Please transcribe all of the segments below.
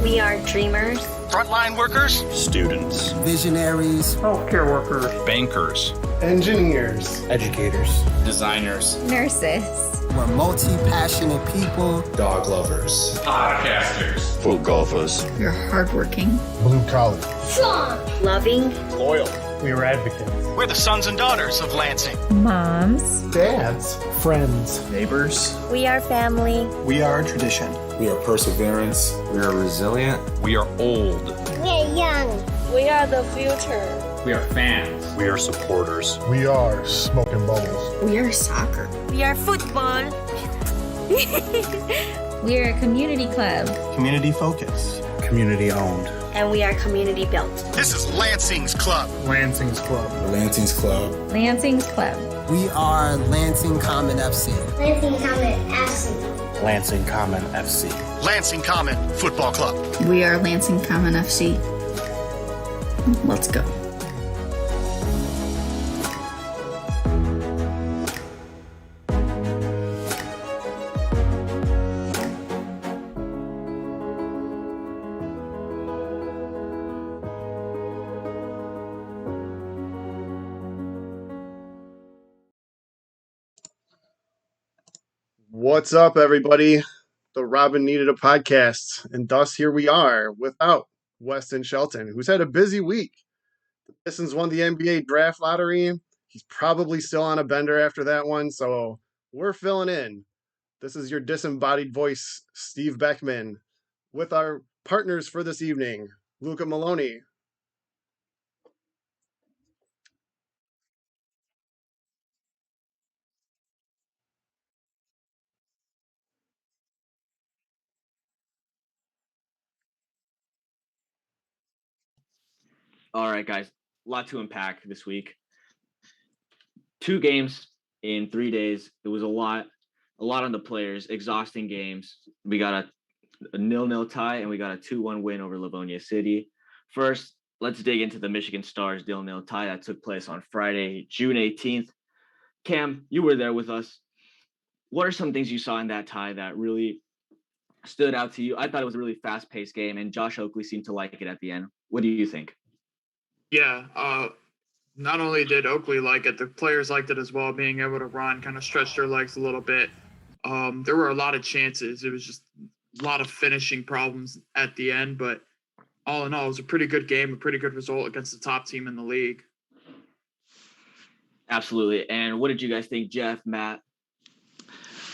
We are dreamers. Frontline workers. Students. Visionaries. Healthcare workers. Bankers. Engineers. Educators. Designers. Nurses. We're multi-passionate people. Dog lovers. Podcasters. Pro golfers. We're hardworking. Blue collar. Strong. Loving. Loyal. We are advocates. We're the sons and daughters of Lansing. Moms. Dads. Friends. Neighbors. We are family. We are tradition. We are perseverance. We are resilient. We are old. We are young. We are the future. We are fans. We are supporters. We are smoking bubbles. We are soccer. We are football. We are a community club. Community focused. Community owned. And we are community built. This is Lansing's Club. Lansing's Club. Lansing's Club. Lansing's Club. We are Lansing Common FC. Lansing Common FC. Lansing Common FC. Lansing Common Football Club. We are Lansing Common FC. Let's go. What's up, everybody? The Robin needed a podcast, and thus here we are without Weston Shelton, who's had a busy week. The Pistons won the NBA draft lottery. He's probably still on a bender after that one, so we're filling in. This is your disembodied voice, Steve Beckman, with our partners for this evening, Luca Maloney. All right, guys, a lot to unpack this week. 2 games in 3 days. It was a lot on the players, exhausting games. We got a 0-0 tie and we got a 2-1 win over Livonia City. First, let's dig into the Michigan Stars 0-0 tie that took place on Friday, June 18th. Cam, you were there with us. What are some things you saw in that tie that really stood out to you? I thought it was a really fast-paced game, and Josh Oakley seemed to like it at the end. What do you think? Yeah, not only did Oakley like it, the players liked it as well, being able to run, kind of stretch their legs a little bit. There were a lot of chances. It was just a lot of finishing problems at the end, but all in all, it was a pretty good game, a pretty good result against the top team in the league. Absolutely. And what did you guys think, Jeff, Matt?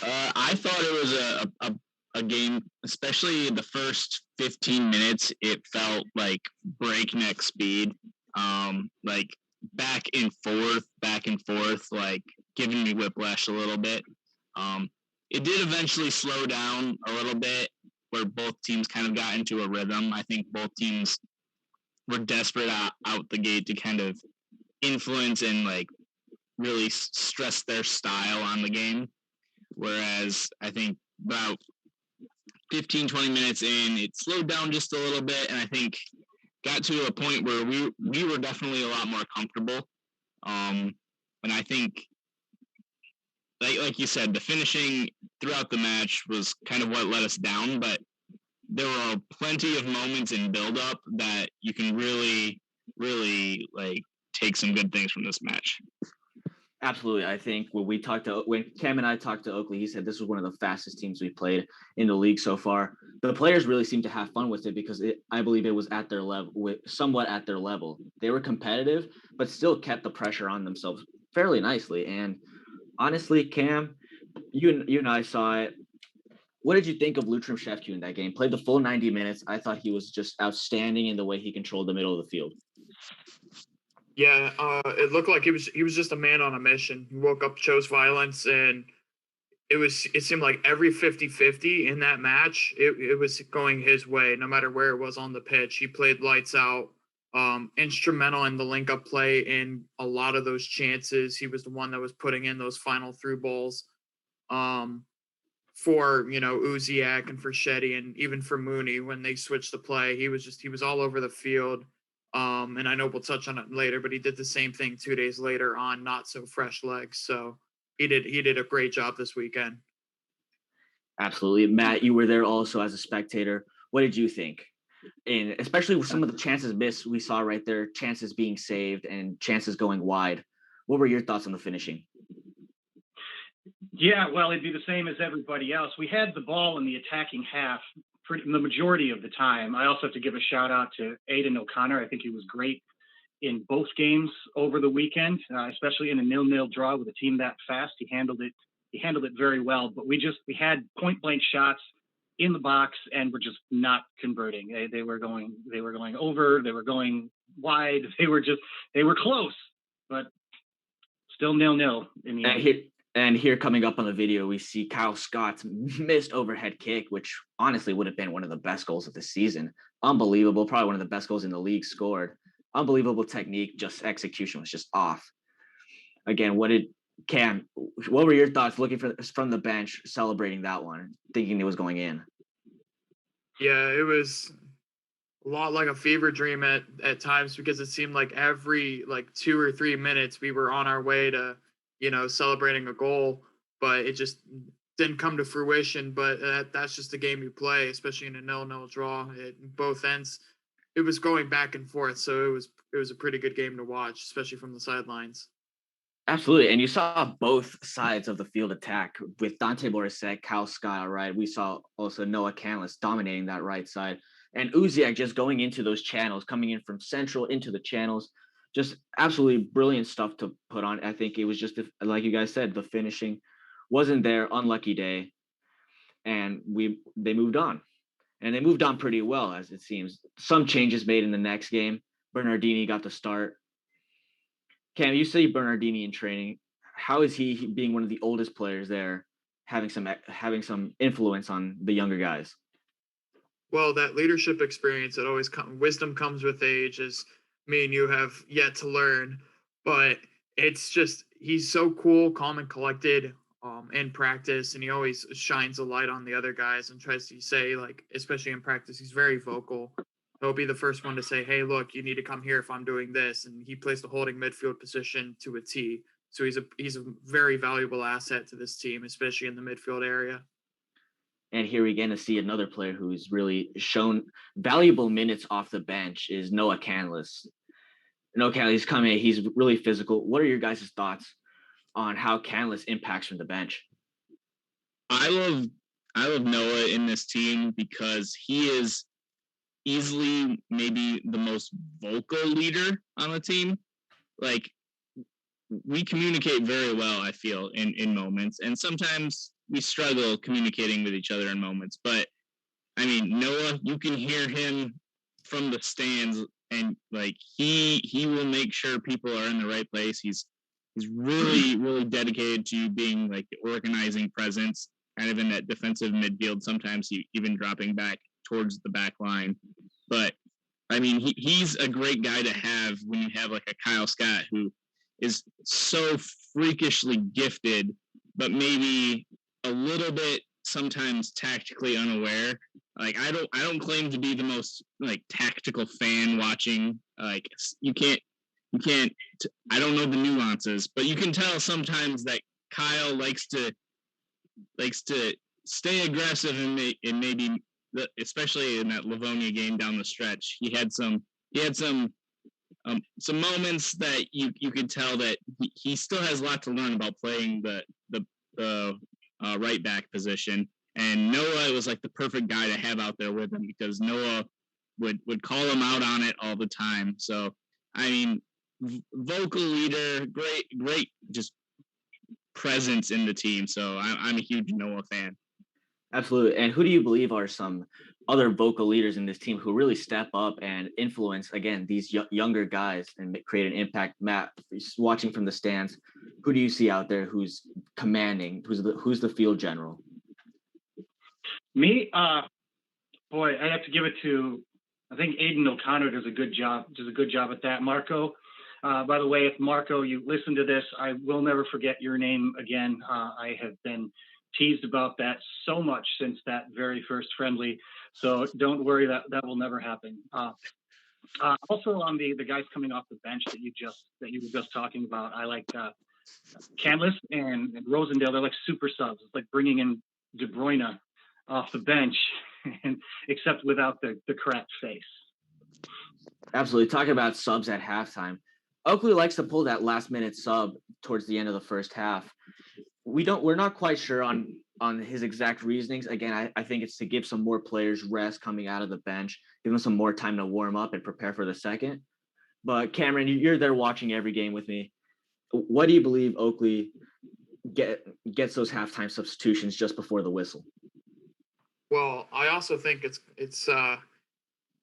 I thought it was a game, especially the first 15 minutes, it felt like breakneck speed, like back and forth, like giving me whiplash a little bit. It did eventually slow down a little bit where both teams kind of got into a rhythm. I think both teams were desperate out the gate to kind of influence and like really stress their style on the game. Whereas I think about 15, 20 minutes in, it slowed down just a little bit, and I think got to a point where we were definitely a lot more comfortable. And I think, like you said, the finishing throughout the match was kind of what let us down, but there were plenty of moments in build-up that you can really, really like take some good things from this match. Absolutely. I think when Cam and I talked to Oakley, he said this was one of the fastest teams we played in the league so far. The players really seemed to have fun with it because I believe it was at their level, somewhat at their level. They were competitive, but still kept the pressure on themselves fairly nicely. And honestly, Cam, you and I saw it. What did you think of Lutram Shevchuk in that game? Played the full 90 minutes. I thought he was just outstanding in the way he controlled the middle of the field. Yeah, it looked like he was just a man on a mission. He woke up, chose violence, and it seemed like every 50-50 in that match, it was going his way, no matter where it was on the pitch. He played lights out, instrumental in the link-up play in a lot of those chances. He was the one that was putting in those final through balls for, Uziak and for Shetty and even for Mooney when they switched the play. He was all over the field. And I know we'll touch on it later, but he did the same thing 2 days later on not so fresh legs. So he did a great job this weekend. Absolutely. Matt, you were there also as a spectator. What did you think? and especially with some of the chances missed, we saw right there, chances being saved and chances going wide. What were your thoughts on the finishing? Yeah, well, it'd be the same as everybody else. We had the ball in the attacking half the majority of the time. I also have to give a shout out to Aidan O'Connor. I think he was great in both games over the weekend, especially in a 0-0 draw with a team that fast. He handled it very well. But we had point blank shots in the box and we're just not converting. They were going over, they were going wide, they were close, but still 0-0 in the end. And here coming up on the video, we see Kyle Scott's missed overhead kick, which honestly would have been one of the best goals of the season. Unbelievable. Probably one of the best goals in the league scored. Unbelievable technique. Just execution was just off. Again, what were your thoughts looking from the bench, celebrating that one, thinking it was going in? Yeah, it was a lot like a fever dream at times, because it seemed like every 2 or 3 minutes we were on our way to celebrating a goal, but it just didn't come to fruition. But that's just the game you play, especially in a 0-0 draw. Both ends, it was going back and forth, so it was a pretty good game to watch, especially from the sidelines. Absolutely, and you saw both sides of the field attack with Dante Borisek, Kyle Scott, right? We saw also Noah Canlis dominating that right side, and Uziak just going into those channels, coming in from central into the channels. Just absolutely brilliant stuff to put on. I think it was just, like you guys said, the finishing wasn't there, unlucky day. And they moved on. And they moved on pretty well, as it seems. Some changes made in the next game. Bernardini got the start. Cam, you see Bernardini in training. How is he being one of the oldest players there, having some influence on the younger guys? Well, that leadership experience, it always wisdom comes with age, as me and you have yet to learn, but it's just, he's so cool, calm and collected in practice, and he always shines a light on the other guys and tries to say, especially in practice, he's very vocal. He'll be the first one to say, hey, look, you need to come here if I'm doing this, and he plays the holding midfield position to a T. So he's a very valuable asset to this team, especially in the midfield area. And here we get to see another player who's really shown valuable minutes off the bench is Noah Canlis. Noah Canlis coming, he's really physical. What are your guys' thoughts on how Canlis impacts from the bench? I love Noah in this team because he is easily maybe the most vocal leader on the team. We communicate very well, I feel, in moments, and sometimes we struggle communicating with each other in moments. But I mean, Noah, you can hear him from the stands, and he will make sure people are in the right place. He's really, really dedicated to being the organizing presence, kind of in that defensive midfield. Sometimes he even dropping back towards the back line. But I mean, he's a great guy to have when you have a Kyle Scott, who is so freakishly gifted, but maybe a little bit sometimes tactically unaware. I don't claim to be the most tactical fan watching. You can't. I don't know the nuances, but you can tell sometimes that Kyle likes to stay aggressive and maybe, especially in that Livonia game down the stretch, he had some moments that you could tell that he still has a lot to learn about playing the right back position. And Noah was the perfect guy to have out there with him, because Noah would call him out on it all the time. So I mean, vocal leader, great just presence in the team. So I'm a huge Noah fan. Absolutely. And who do you believe are some other vocal leaders in this team who really step up and influence, again, these younger guys and create an impact? Matt, watching from the stands, who do you see out there who's commanding, who's the field general? Me, boy, I have to give it to, I think Aidan O'Connor does a good job at that. Marco, by the way, if Marco, you listen to this, I will never forget your name again. I have been teased about that so much since that very first friendly. So don't worry, that will never happen. Also on the guys coming off the bench that you were just talking about, I like Canlis and Rosendale. They're like super subs. It's like bringing in De Bruyne off the bench. and except without the correct face. Absolutely. Talking about subs at halftime, Oakley likes to pull that last minute sub towards the end of the first half. We're not quite sure on his exact reasonings. Again, I think it's to give some more players rest coming out of the bench, give them some more time to warm up and prepare for the second. But Cameron, you're there watching every game with me. What do you believe Oakley gets those halftime substitutions just before the whistle? Well, I also think it's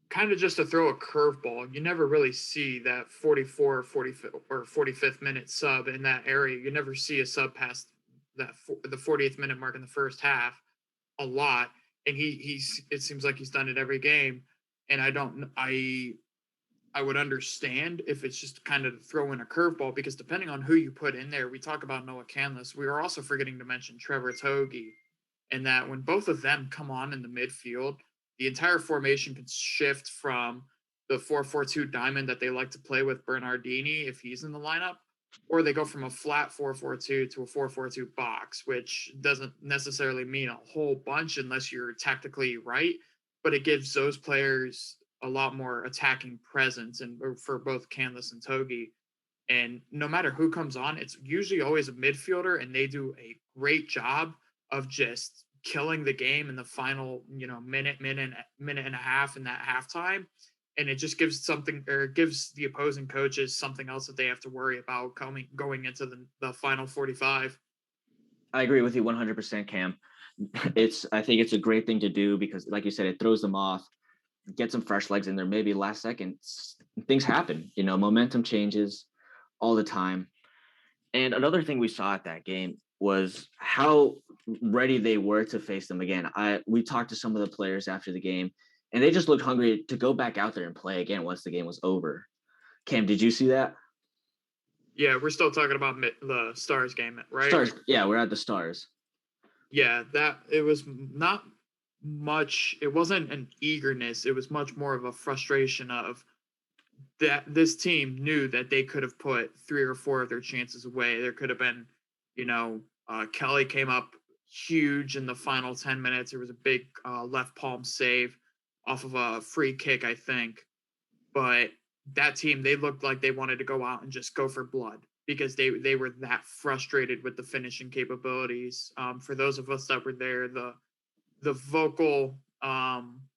kind of just to throw a curveball. You never really see that 44, 45, or 45th minute sub in that area. You never see a sub past the 40th minute mark in the first half a lot. And it seems like he's done it every game. And I would understand if it's just kind of throw in a curveball, because depending on who you put in there, we talk about Noah Canlis. We are also forgetting to mention Trevor Togi, and that when both of them come on in the midfield, the entire formation can shift from the 4-4-2 diamond that they like to play with Bernardini if he's in the lineup, or they go from a flat 4-4-2 to a 4-4-2 box, which doesn't necessarily mean a whole bunch unless you're tactically right, but it gives those players a lot more attacking presence, and for both Canlis and Togi. And no matter who comes on, it's usually always a midfielder, and they do a great job of just killing the game in the final, minute and a half in that halftime. And it just gives gives the opposing coaches something else that they have to worry about going into the final 45. I agree with you 100%, Cam. I think it's a great thing to do because, like you said, it throws them off, get some fresh legs in there. Maybe last second things happen, momentum changes all the time. And another thing we saw at that game was how ready they were to face them again. We talked to some of the players after the game, and they just looked hungry to go back out there and play again once the game was over. Cam, did you see that? Yeah, we're still talking about the Stars game, right? Stars, yeah, we're at the Stars. Yeah, it was not much. It wasn't an eagerness. It was much more of a frustration of that this team knew that they could have put 3 or 4 of their chances away. There could have been, Kelly came up huge in the final 10 minutes. There was a big left palm save off of a free kick, I think. But that team, they looked like they wanted to go out and just go for blood because they were that frustrated with the finishing capabilities. For those of us that were there, the vocal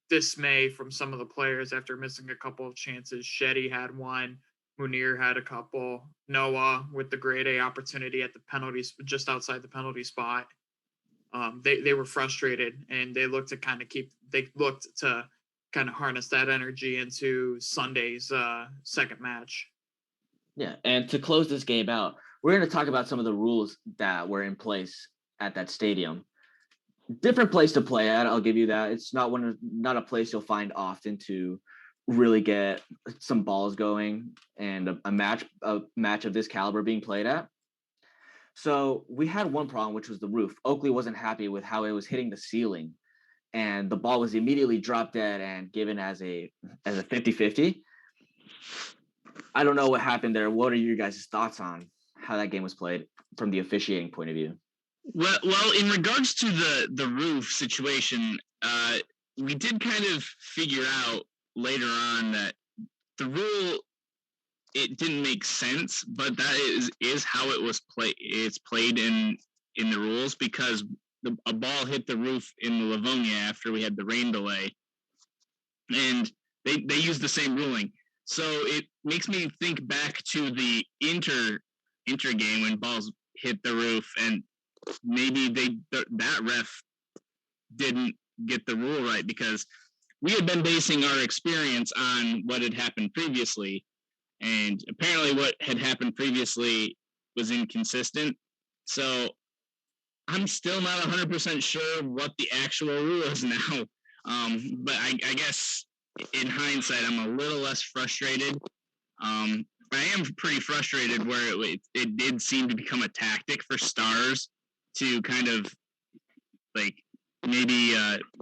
dismay from some of the players after missing a couple of chances. Shetty had one. Munir had a couple. Noah with the grade A opportunity at the penalties, just outside the penalty spot. They were frustrated, and they looked to kind of harness that energy into Sunday's second match. Yeah, and to close this game out, we're going to talk about some of the rules that were in place at that stadium. Different place to play at, I'll give you that. It's not a place you'll find often to really get some balls going and a match of this caliber being played at. So we had one problem, which was the roof. Oakley wasn't happy with how it was hitting the ceiling, and the ball was immediately dropped dead and given as a 50-50. I don't know what happened there. What are your guys' thoughts on how that game was played from the officiating point of view? Well, in regards to the roof situation, we did kind of figure out later on that the rule, it didn't make sense, but that is how it was played. It's played in the rules because a ball hit the roof in the Livonia after we had the rain delay, and they used the same ruling. So it makes me think back to the inter game when balls hit the roof, and maybe that ref didn't get the rule right because we had been basing our experience on what had happened previously, and apparently what had happened previously was inconsistent. So I'm still not 100% sure what the actual rule is now. But I guess in hindsight, I'm a little less frustrated. I am pretty frustrated where it did seem to become a tactic for Stars to kind of like maybe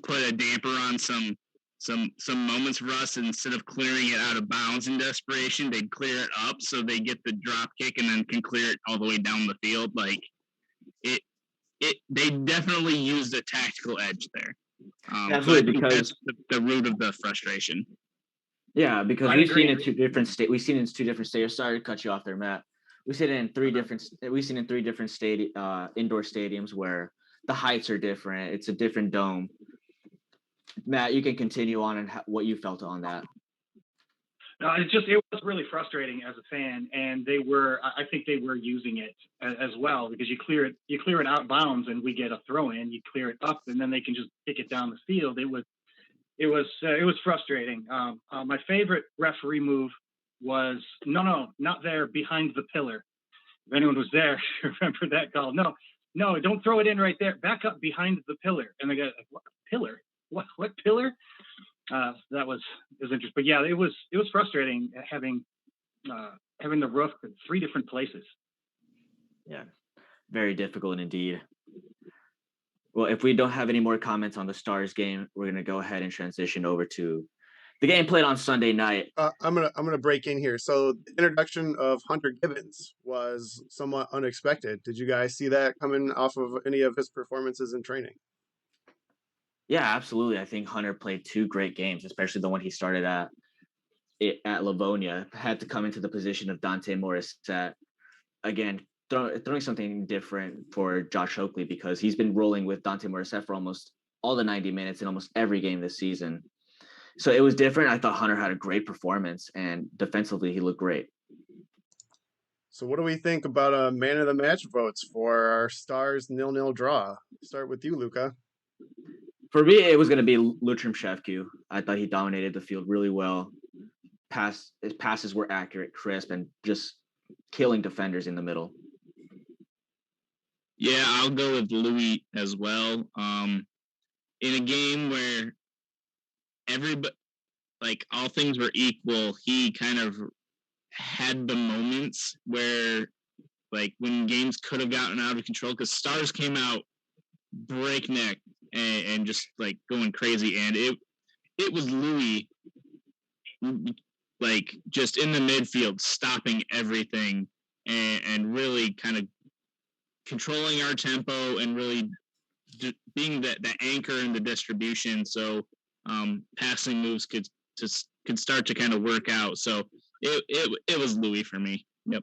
put a damper on some moments for us. Instead of clearing it out of bounds in desperation, they'd clear it up so they get the drop kick and then can clear it all the way down the field. Like they definitely used a tactical edge there. Absolutely, because that's the root of the frustration. Yeah, because we've seen in two different states. Sorry to cut you off there, Matt. We've seen it in three different indoor stadiums where the heights are different. It's a different dome. Matt, you can continue on and what you felt on that. No, it was really frustrating as a fan, and I think they were using it as well, because you clear it out bounds and we get a throw in, you clear it up and then they can just kick it down the field. It was frustrating. My favorite referee move was not there, behind the pillar. If anyone was there, remember that call? No, don't throw it in right there. Back up behind the pillar. And they go, what pillar? What pillar? That was interesting. But yeah, it was frustrating having the roof in 3 different places. Yeah, very difficult indeed. Well, if we don't have any more comments on the Stars game, we're gonna go ahead and transition over to the game played on Sunday night. I'm gonna break in here. So the introduction of Hunter Gibbons was somewhat unexpected. Did you guys see that coming off of any of his performances in training? Yeah, absolutely. I think Hunter played 2 great games, especially the one he started at Livonia. Had to come into the position of Dante Morissette. Again, throwing something different for Josh Oakley, because he's been rolling with Dante Morissette for almost all the 90 minutes in almost every game this season. So it was different. I thought Hunter had a great performance, and defensively he looked great. So what do we think about man of the match votes for our Stars 0-0 draw? Start with you, Luca. For me, it was going to be Lutram Shevku. I thought he dominated the field really well. His passes were accurate, crisp, and just killing defenders in the middle. Yeah, I'll go with Louis as well. In a game where everybody, like, all things were equal, he kind of had the moments where, like, when games could have gotten out of control, because Stars came out breakneck and just, like, going crazy, and it was Louis, like, just in the midfield, stopping everything and really kind of controlling our tempo and really being the anchor in the distribution, so passing moves could start to kind of work out. So it was Louis for me. Yep.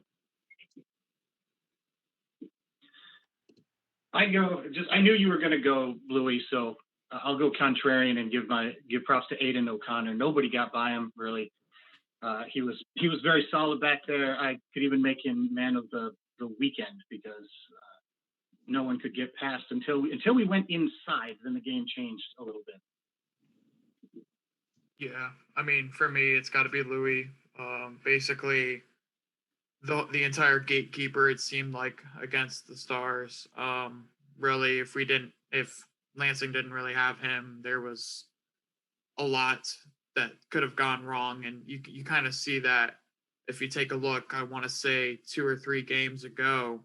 I knew you were going to go Louis, so I'll go contrarian and give props to Aidan O'Connor. Nobody got by him really. He was very solid back there. I could even make him man of the weekend, because no one could get past until we went inside. Then the game changed a little bit. Yeah, I mean, for me, it's got to be Louis. Basically, the entire gatekeeper, it seemed like, against the Stars. Really, if Lansing didn't really have him, there was a lot that could have gone wrong, and you kind of see that if you take a look. I want to say 2 or 3 games ago,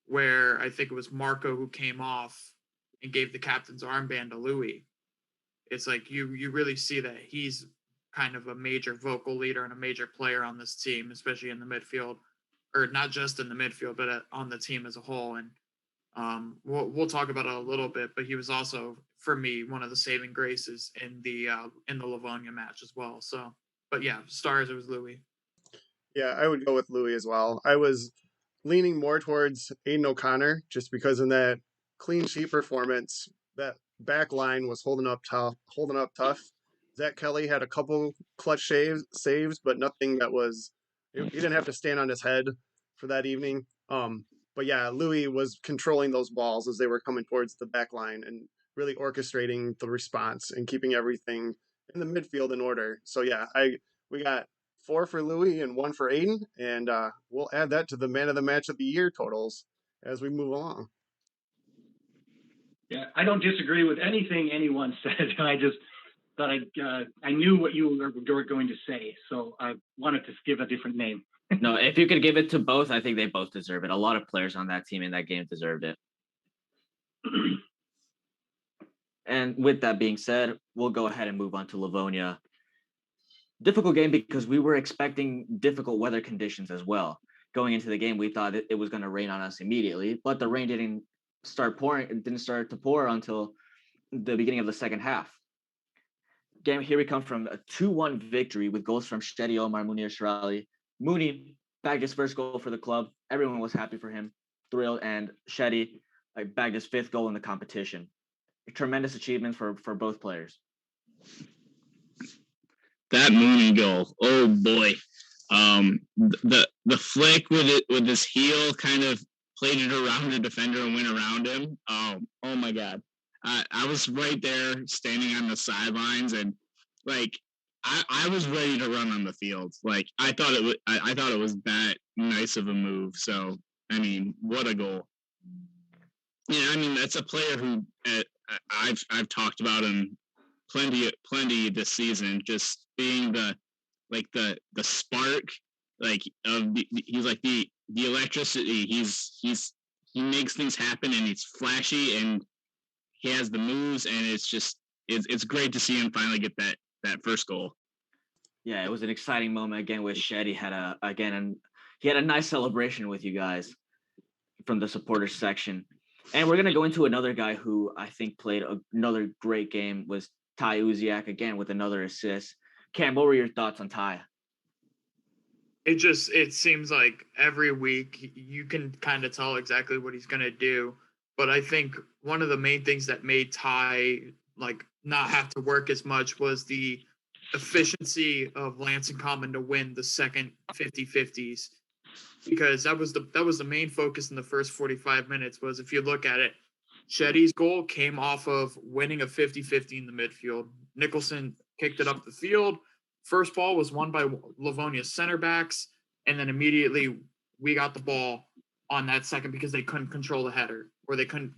where I think it was Marco who came off and gave the captain's armband to Louis. It's like you really see that he's kind of a major vocal leader and a major player on this team, especially in the midfield, or not just in the midfield, but on the team as a whole. And we'll talk about it a little bit, but he was also, for me, one of the saving graces in the Livonia match as well. So, but yeah, Stars, it was Louis. Yeah, I would go with Louis as well. I was leaning more towards Aidan O'Connor, just because in that clean sheet performance, that back line was holding up tough. Zach Kelly had a couple clutch saves, but nothing that was, he didn't have to stand on his head for that evening. But yeah, Louis was controlling those balls as they were coming towards the back line and really orchestrating the response and keeping everything in the midfield in order. So yeah, we got 4 for Louis and 1 for Aidan, and we'll add that to the man of the match of the year totals as we move along. Yeah, I don't disagree with anything anyone said. I just thought I knew what you were going to say, so I wanted to give a different name. No, if you could give it to both, I think they both deserve it. A lot of players on that team in that game deserved it. And with that being said, we'll go ahead and move on to Livonia. Difficult game because we were expecting difficult weather conditions as well. Going into the game, we thought it was going to rain on us immediately, but the rain didn't start to pour until the beginning of the second half. Game here we come from a 2-1 victory with goals from Shetty Omar, Munir Shirali. Mooney bagged his first goal for the club. Everyone was happy for him, thrilled, and Shetty bagged his 5th goal in the competition. A tremendous achievement for both players. That Mooney goal, oh boy. The flick with his heel kind of played it around the defender and went around him. Oh my God. I was right there standing on the sidelines, and like I was ready to run on the field. Like I thought it was that nice of a move. So I mean, what a goal. Yeah, I mean that's a player who I've talked about him plenty this season. Just being the spark, like he's like the electricity. He makes things happen, and he's flashy, and he has the moves, and it's great to see him finally get that first goal. Yeah, it was an exciting moment again with Shetty. He had a nice celebration with you guys from the supporters section. And we're gonna go into another guy who I think played another great game, was Ty Uziak, again with another assist. Cam, what were your thoughts on Ty? It seems like every week you can kind of tell exactly what he's gonna do. But I think one of the main things that made Ty not have to work as much was the efficiency of Lansing Common to win the second 50-50s, because that was the main focus in the first 45 minutes. Was, if you look at it, Shetty's goal came off of winning a 50-50 in the midfield. Nicholson kicked it up the field. First ball was won by Livonia center backs, and then immediately we got the ball on that second because they couldn't control the header, or they couldn't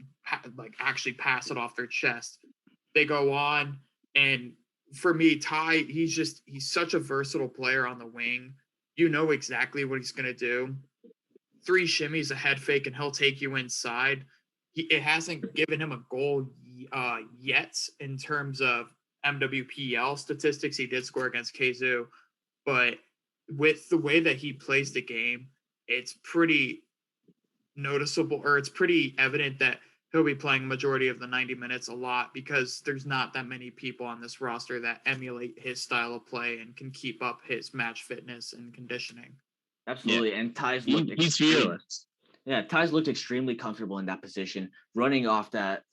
actually pass it off their chest. They go on, and for me, Ty, he's such a versatile player on the wing. You know exactly what he's going to do. 3 shimmies, a head fake, and he'll take you inside. It hasn't given him a goal yet in terms of MWPL statistics. He did score against KZoo, but with the way that he plays the game, it's pretty noticeable, or it's pretty evident that he'll be playing majority of the 90 minutes a lot, because there's not that many people on this roster that emulate his style of play and can keep up his match fitness and conditioning. Absolutely. Yeah. And Ty's looked he's fearless. Yeah, Ty's looked extremely comfortable in that position, running off that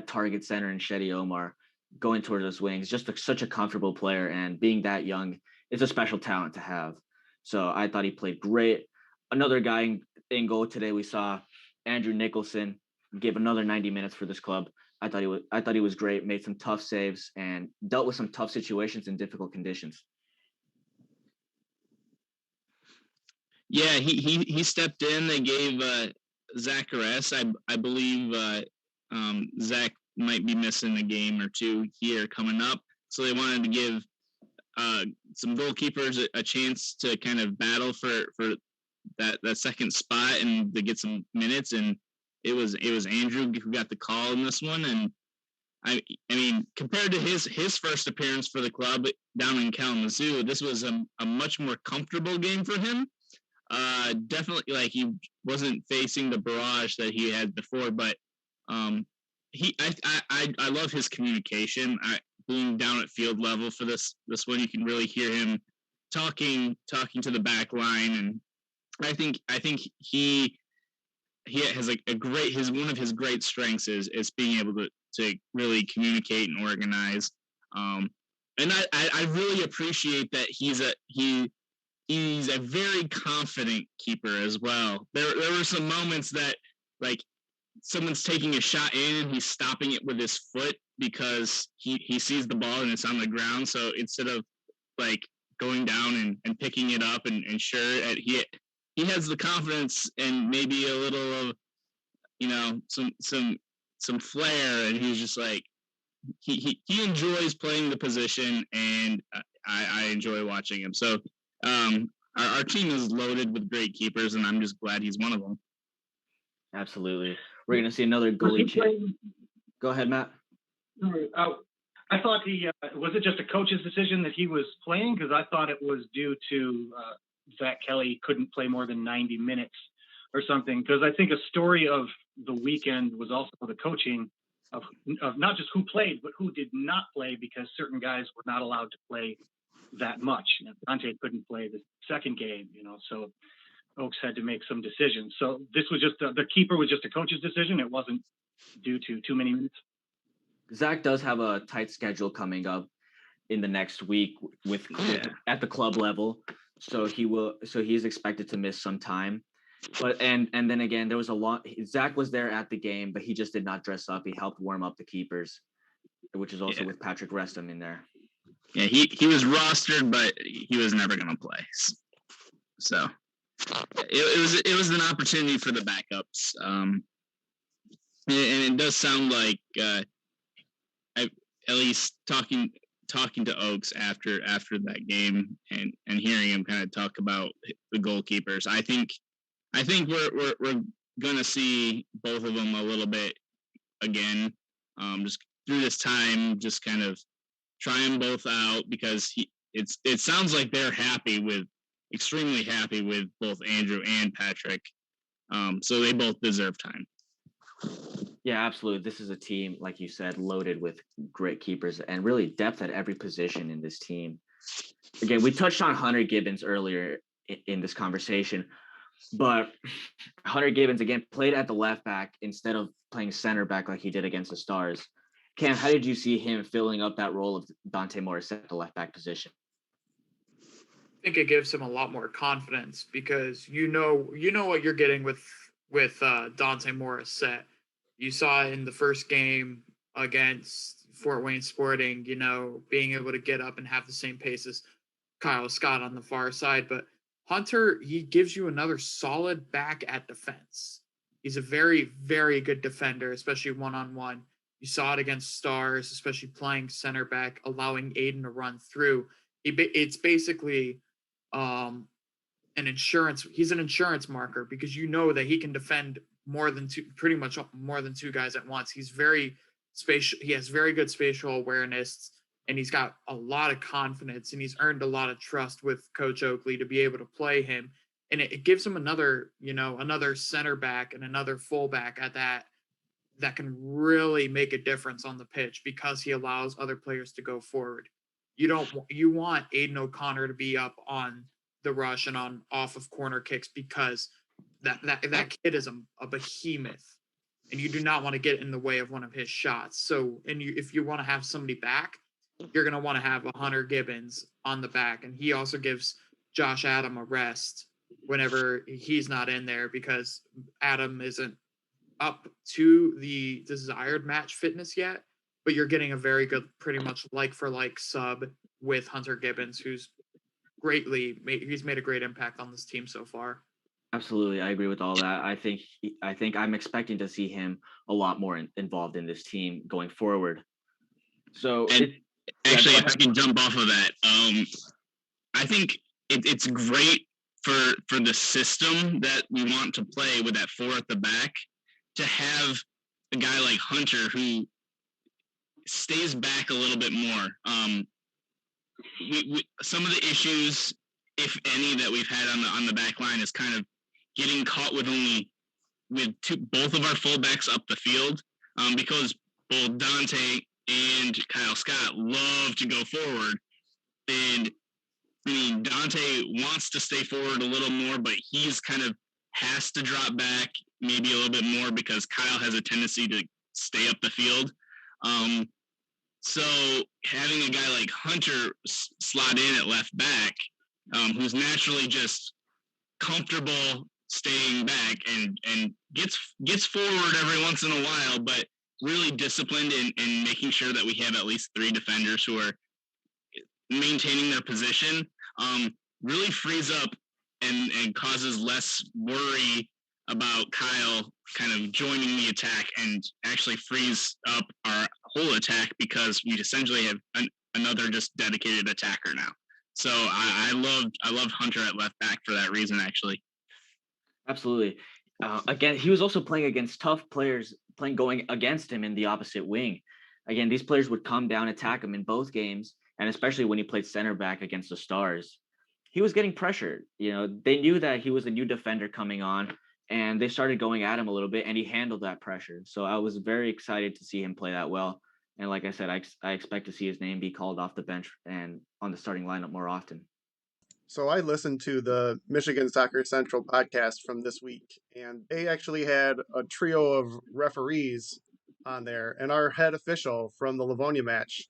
target center in Shetty Omar, going towards his wings. Just such a comfortable player, and being that young is a special talent to have. So I thought he played great. Another guy in goal today, we saw Andrew Nicholson give another 90 minutes for this club. I thought he was great, made some tough saves, and dealt with some tough situations in difficult conditions. Yeah, he stepped in. They gave Zacharias, I believe Zach might be missing a game or two here coming up. So they wanted to give some goalkeepers a chance to kind of battle for that second spot and to get some minutes. And it was Andrew who got the call in this one. And I mean, compared to his first appearance for the club down in Kalamazoo, this was a much more comfortable game for him. Definitely, like, he wasn't facing the barrage that he had before, but I love his communication. Being down at field level for this one, you can really hear him talking to the back line, and I think he has like one of his great strengths is being able to really communicate and organize. And I really appreciate that he's a very confident keeper as well. There were some moments that, like, someone's taking a shot in and he's stopping it with his foot because he sees the ball and it's on the ground. So instead of like going down and picking it up and he has the confidence and maybe a little of, you know, some flair, and he's just like he enjoys playing the position, and I enjoy watching him. So our team is loaded with great keepers, and I'm just glad he's one of them. Absolutely. We're going to see another goalie change. Go ahead, Matt. I thought was it just a coach's decision that he was playing? Because I thought it was due to Zach Kelly couldn't play more than 90 minutes or something. Because I think a story of the weekend was also the coaching of not just who played, but who did not play, because certain guys were not allowed to play that much. Dante couldn't play the second game, so Oaks had to make some decisions. So this was just the keeper was just a coach's decision. It wasn't due to too many minutes. Zach does have a tight schedule coming up in the next week with at the club level, so he's expected to miss some time. But and then again, there was a lot. Zach was there at the game, but he just did not dress up. He helped warm up the keepers, which is also with Patrick Reston in there. Yeah, he was rostered, but he was never going to play. So it was an opportunity for the backups. And it does sound like at least talking to Oaks after that game and hearing him kind of talk about the goalkeepers, I think we're gonna see both of them a little bit again, just through this time, just kind of try them both out, because it sounds like they're extremely happy with both Andrew and Patrick, so they both deserve time. Yeah, absolutely. This is a team, like you said, loaded with great keepers and really depth at every position in this team. Again, we touched on Hunter Gibbons earlier in this conversation, but Hunter Gibbons, again, played at the left back instead of playing center back like he did against the Stars. Cam, how did you see him filling up that role of Dante Morris at the left back position? I think it gives him a lot more confidence, because you know what you're getting with Dante Morissette. You saw in the first game against Fort Wayne Sporting, being able to get up and have the same pace as Kyle Scott on the far side. But Hunter, he gives you another solid back at defense. He's a very, very good defender, especially one-on-one. You saw it against Stars, especially playing center back, allowing Aiden to run through. It's basically an insurance. He's an insurance marker, because you know that he can defend pretty much more than two guys at once. He's very spatial. He has very good spatial awareness, and he's got a lot of confidence, and he's earned a lot of trust with Coach Oakley to be able to play him. And it gives him another center back and another fullback at that can really make a difference on the pitch, because he allows other players to go forward. You want Aiden O'Connor to be up on the rush and off of corner kicks, because that kid is a behemoth, and you do not want to get in the way of one of his shots. So, if you want to have somebody back, you're going to want to have a Hunter Gibbons on the back, and he also gives Josh Adam a rest whenever he's not in there, because Adam isn't up to the desired match fitness yet. But you're getting a very good, pretty much like for like sub with Hunter Gibbons, who's he's made a great impact on this team so far. Absolutely, I agree with all that. I think I'm expecting to see him a lot more involved in this team going forward. So, actually, if I can jump off of that, I think it's great for the system that we want to play with that four at the back, to have a guy like Hunter who stays back a little bit more. Some of the issues, if any, that we've had on the back line is kind of getting caught with both of our fullbacks up the field, because both Dante and Kyle Scott love to go forward. And I mean, Dante wants to stay forward a little more, but he's kind of has to drop back maybe a little bit more, because Kyle has a tendency to stay up the field. So having a guy like Hunter slot in at left back, who's naturally just comfortable staying back and gets forward every once in a while, but really disciplined in making sure that we have at least three defenders who are maintaining their position, really frees up and causes less worry about Kyle kind of joining the attack, and actually frees up our whole attack, because we essentially have another just dedicated attacker now. So I loved Hunter at left back for that reason, actually. Absolutely. Again, he was also playing against tough players, going against him in the opposite wing. Again, these players would come down, attack him in both games, and especially when he played center back against the Stars. He was getting pressured. They knew that he was a new defender coming on, and they started going at him a little bit, and he handled that pressure. So I was very excited to see him play that well. And like I said, I expect to see his name be called off the bench and on the starting lineup more often. So I listened to the Michigan Soccer Central podcast from this week, and they actually had a trio of referees on there, and our head official from the Livonia match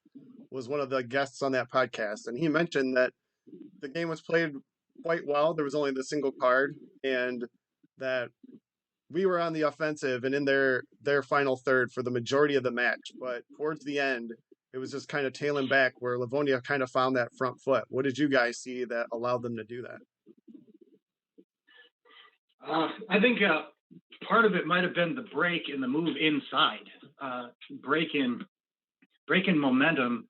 was one of the guests on that podcast, and he mentioned that the game was played quite well. There was only the single card, and that we were on the offensive and in their final third for the majority of the match, but towards the end, it was just kind of tailing back where Livonia kind of found that front foot. What did you guys see that allowed them to do that? I think part of it might have been the break in the move inside. Break in momentum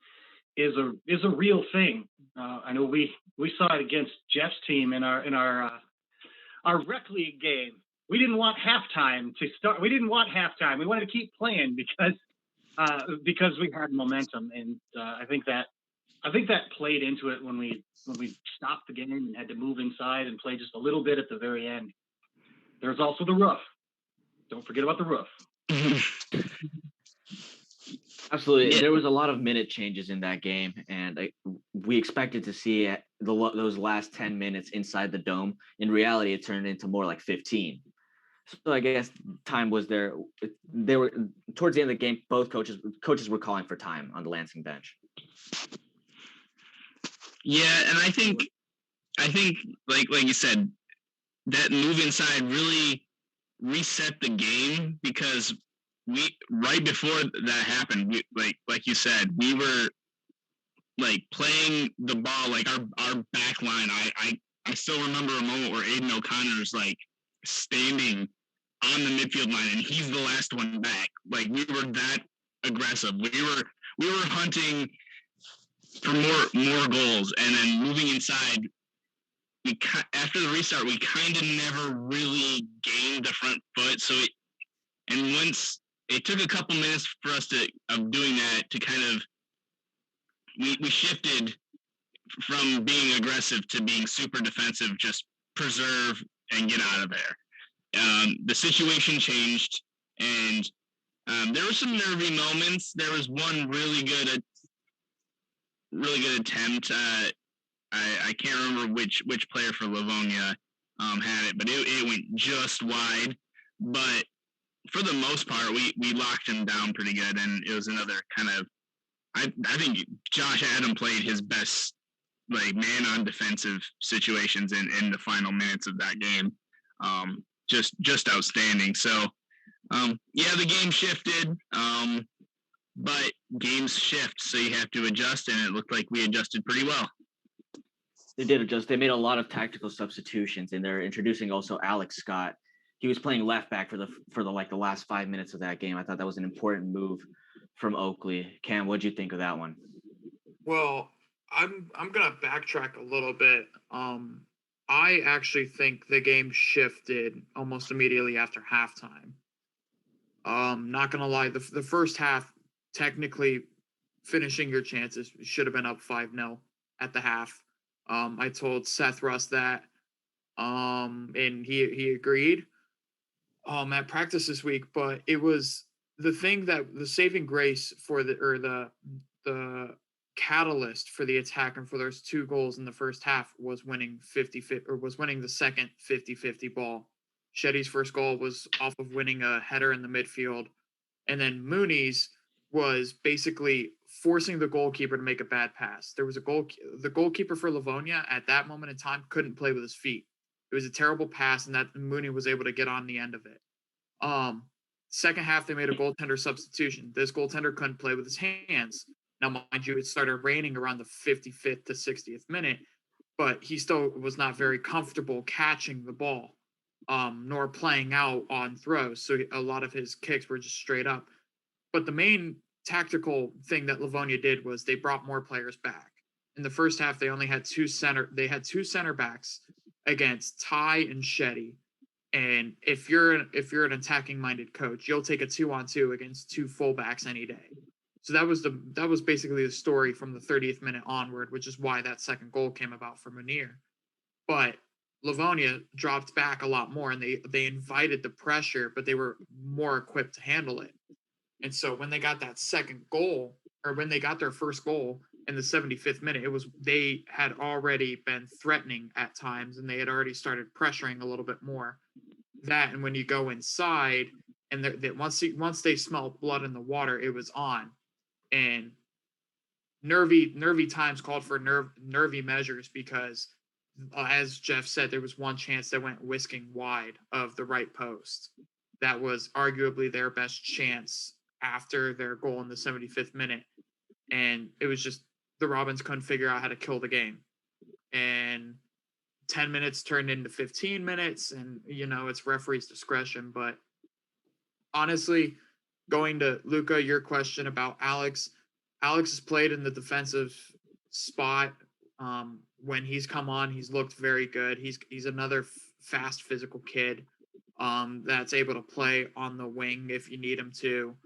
is a real thing. I know we saw it against Jeff's team in our rec league game. We didn't want halftime to start. We didn't want halftime. We wanted to keep playing because we had momentum, and I think that played into it when we stopped the game and had to move inside and play just a little bit at the very end. There's also the roof. Don't forget about the roof. Absolutely. There was a lot of minute changes in that game, and we expected to see those last 10 minutes inside the dome. In reality, it turned into more like 15. So I guess time was there. They were towards the end of the game. Both coaches were calling for time on the Lansing bench. Yeah, and I think like you said, that move inside really reset the game, because we right before that happened, like you said, we were like playing the ball like our back line. I still remember a moment where Aiden O'Connor's like standing on the midfield line and he's the last one back. Like, we were that aggressive. We were hunting for more goals, and then moving inside. After the restart, we kind of never really gained the front foot. Once it took a couple minutes for us of doing that to kind of, we shifted from being aggressive to being super defensive, just preserve and get out of there. The situation changed, and there were some nervy moments. There was one really good attempt. I can't remember which player for Livonia had it, but it went just wide. But for the most part, we locked him down pretty good, and it was another kind of, I think Josh Adam played his best, like, man on defensive situations in the final minutes of that game. Just outstanding. So the game shifted, but games shift, so you have to adjust, and it looked like we adjusted pretty well. They did adjust. They made a lot of tactical substitutions, and they're introducing also Alex Scott. He was playing left back for the last 5 minutes of that game. I thought that was an important move from Oakley. Cam, what'd you think of that one? Well, I'm gonna backtrack a little bit. I actually think the game shifted almost immediately after halftime. Not gonna lie, the first half, technically finishing your chances, should have been up 5-0 at the half. I told Seth Russ that, and he agreed at practice this week. But it was the thing that the saving grace for the catalyst for the attack and for those 2 goals in the first half was winning the second 50-50 ball. Shetty's first goal was off of winning a header in the midfield, and then Mooney's was basically forcing the goalkeeper to make a bad pass. There was the goalkeeper for Livonia at that moment in time couldn't play with his feet. It was a terrible pass, and that Mooney was able to get on the end of it. Second half, they made a goaltender substitution. This goaltender couldn't play with his hands. Now, mind you, it started raining around the 55th to 60th minute, but he still was not very comfortable catching the ball, nor playing out on throws. So a lot of his kicks were just straight up. But the main tactical thing that Livonia did was they brought more players back. In the first half, they only had two center backs against Ty and Shetty. And if you're an attacking minded coach, you'll take a 2-on-2 against 2 fullbacks any day. So that was basically the story from the 30th minute onward, which is why that second goal came about for Munir. But Livonia dropped back a lot more, and they invited the pressure, but they were more equipped to handle it. And so when they got that second goal, or when they got their first goal in the 75th minute, they had already been threatening at times, and they had already started pressuring a little bit more. That, and when you go inside, and once they smelled blood in the water, it was on, and nervy times called for nervy measures, because as Jeff said, there was one chance that went whisking wide of the right post. That was arguably their best chance after their goal in the 75th minute. And it was just the Robins couldn't figure out how to kill the game. And 10 minutes turned into 15 minutes, and, it's referee's discretion. But honestly, going to Luca, your question about Alex has played in the defensive spot. When he's come on, he's looked very good. He's another fast, physical kid that's able to play on the wing if you need him to.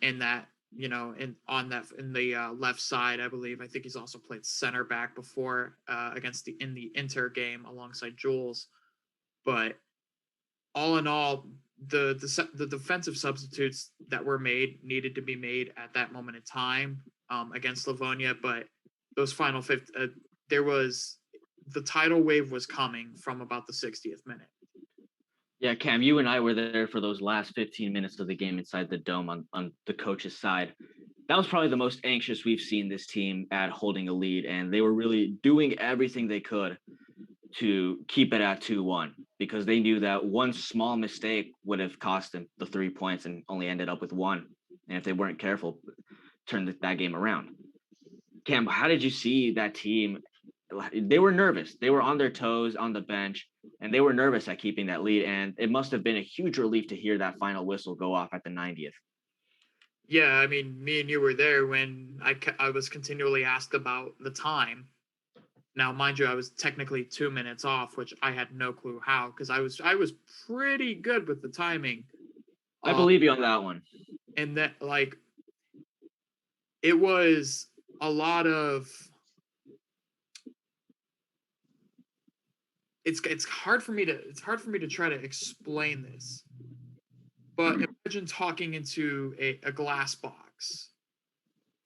In the left side, I believe. I think he's also played center back before in the Inter game alongside Jules. But all in all, the defensive substitutes that were made needed to be made at that moment in time against Livonia. But those final the tidal wave was coming from about the 60th minute. Yeah, Cam, you and I were there for those last 15 minutes of the game inside the dome on the coach's side. That was probably the most anxious we've seen this team at holding a lead, and they were really doing everything they could to keep it at 2-1, because they knew that one small mistake would have cost them the 3 points and only ended up with one. And if they weren't careful, turned that game around. Cam, how did you see that team? They were nervous. They were on their toes on the bench, and they were nervous at keeping that lead. And it must have been a huge relief to hear that final whistle go off at the 90th. Yeah, I mean, me and you were there when I was continually asked about the time. Now, mind you, I was technically 2 minutes off, which I had no clue how, because I was pretty good with the timing. I believe you on that one. And that, it was a lot of. It's hard for me to try to explain this, but imagine talking into a glass box.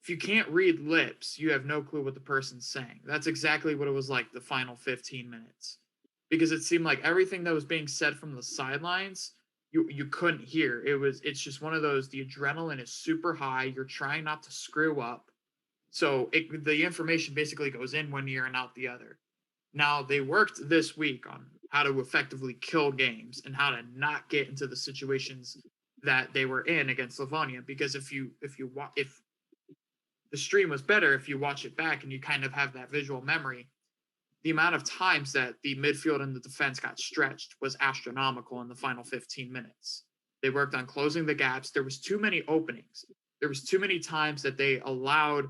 If you can't read lips, you have no clue what the person's saying. That's exactly what it was like the final 15 minutes, because it seemed like everything that was being said from the sidelines, you couldn't hear. It's just one of those, the adrenaline is super high. You're trying not to screw up. So the information basically goes in one ear and out the other. Now, they worked this week on how to effectively kill games and how to not get into the situations that they were in against Livonia. Because if the stream was better, if you watch it back and you kind of have that visual memory, the amount of times that the midfield and the defense got stretched was astronomical in the final 15 minutes. They worked on closing the gaps. There was too many openings. There was too many times that they allowed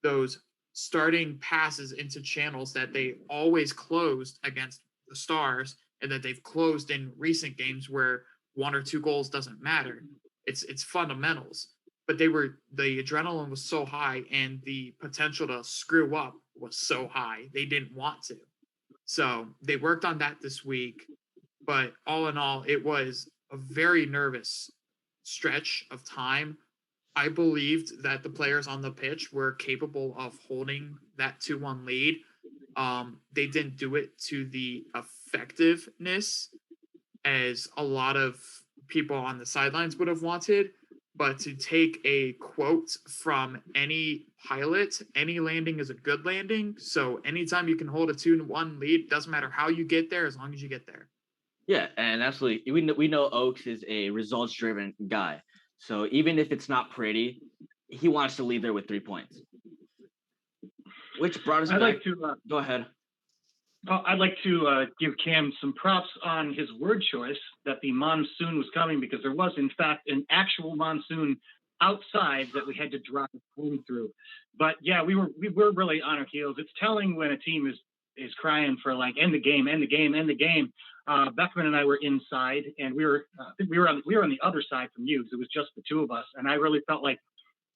those starting passes into channels that they always closed against the Stars, and that they've closed in recent games where 1 or 2 goals doesn't matter. It's fundamentals. But the adrenaline was so high, and the potential to screw up was so high. They didn't want to. So they worked on that this week. But all in all, it was a very nervous stretch of time. I believed that the players on the pitch were capable of holding that 2-1 lead. They didn't do it to the effectiveness as a lot of people on the sidelines would have wanted. But to take a quote from any pilot, any landing is a good landing. So anytime you can hold a 2-1 lead, doesn't matter how you get there, as long as you get there. Yeah, and absolutely. We know Oaks is a results-driven guy. So even if it's not pretty, he wants to leave there with 3 points. Which brought us back. Go ahead. I'd like to give Cam some props on his word choice that the monsoon was coming, because there was, in fact, an actual monsoon outside that we had to drive home through. But yeah, we were really on our heels. It's telling when a team is crying for end the game, end the game, end the game. Beckman and I were inside, and we were on the other side from you, because it was just the two of us. And I really felt like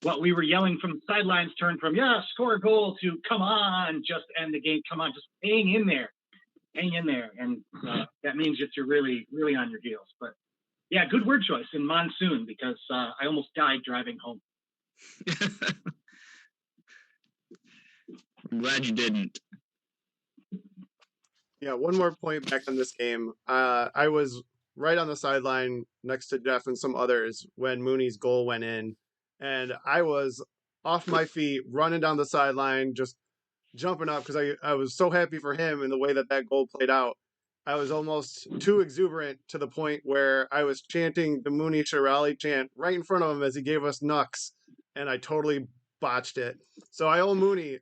what we were yelling from the sidelines turned from, yeah, score a goal, to come on, just end the game. Come on, just hang in there. hang in there, and that means that you're really, really on your heels. But yeah, good word choice in monsoon, because I almost died driving home. I'm glad you didn't. Yeah, one more point back on this game. I was right on the sideline next to Jeff and some others when Mooney's goal went in, and I was off my feet, running down the sideline, just jumping up because I was so happy for him in the way that goal played out. I was almost too exuberant to the point where I was chanting the Mooney Shirali chant right in front of him as he gave us knucks, and I totally botched it. So I owe Mooney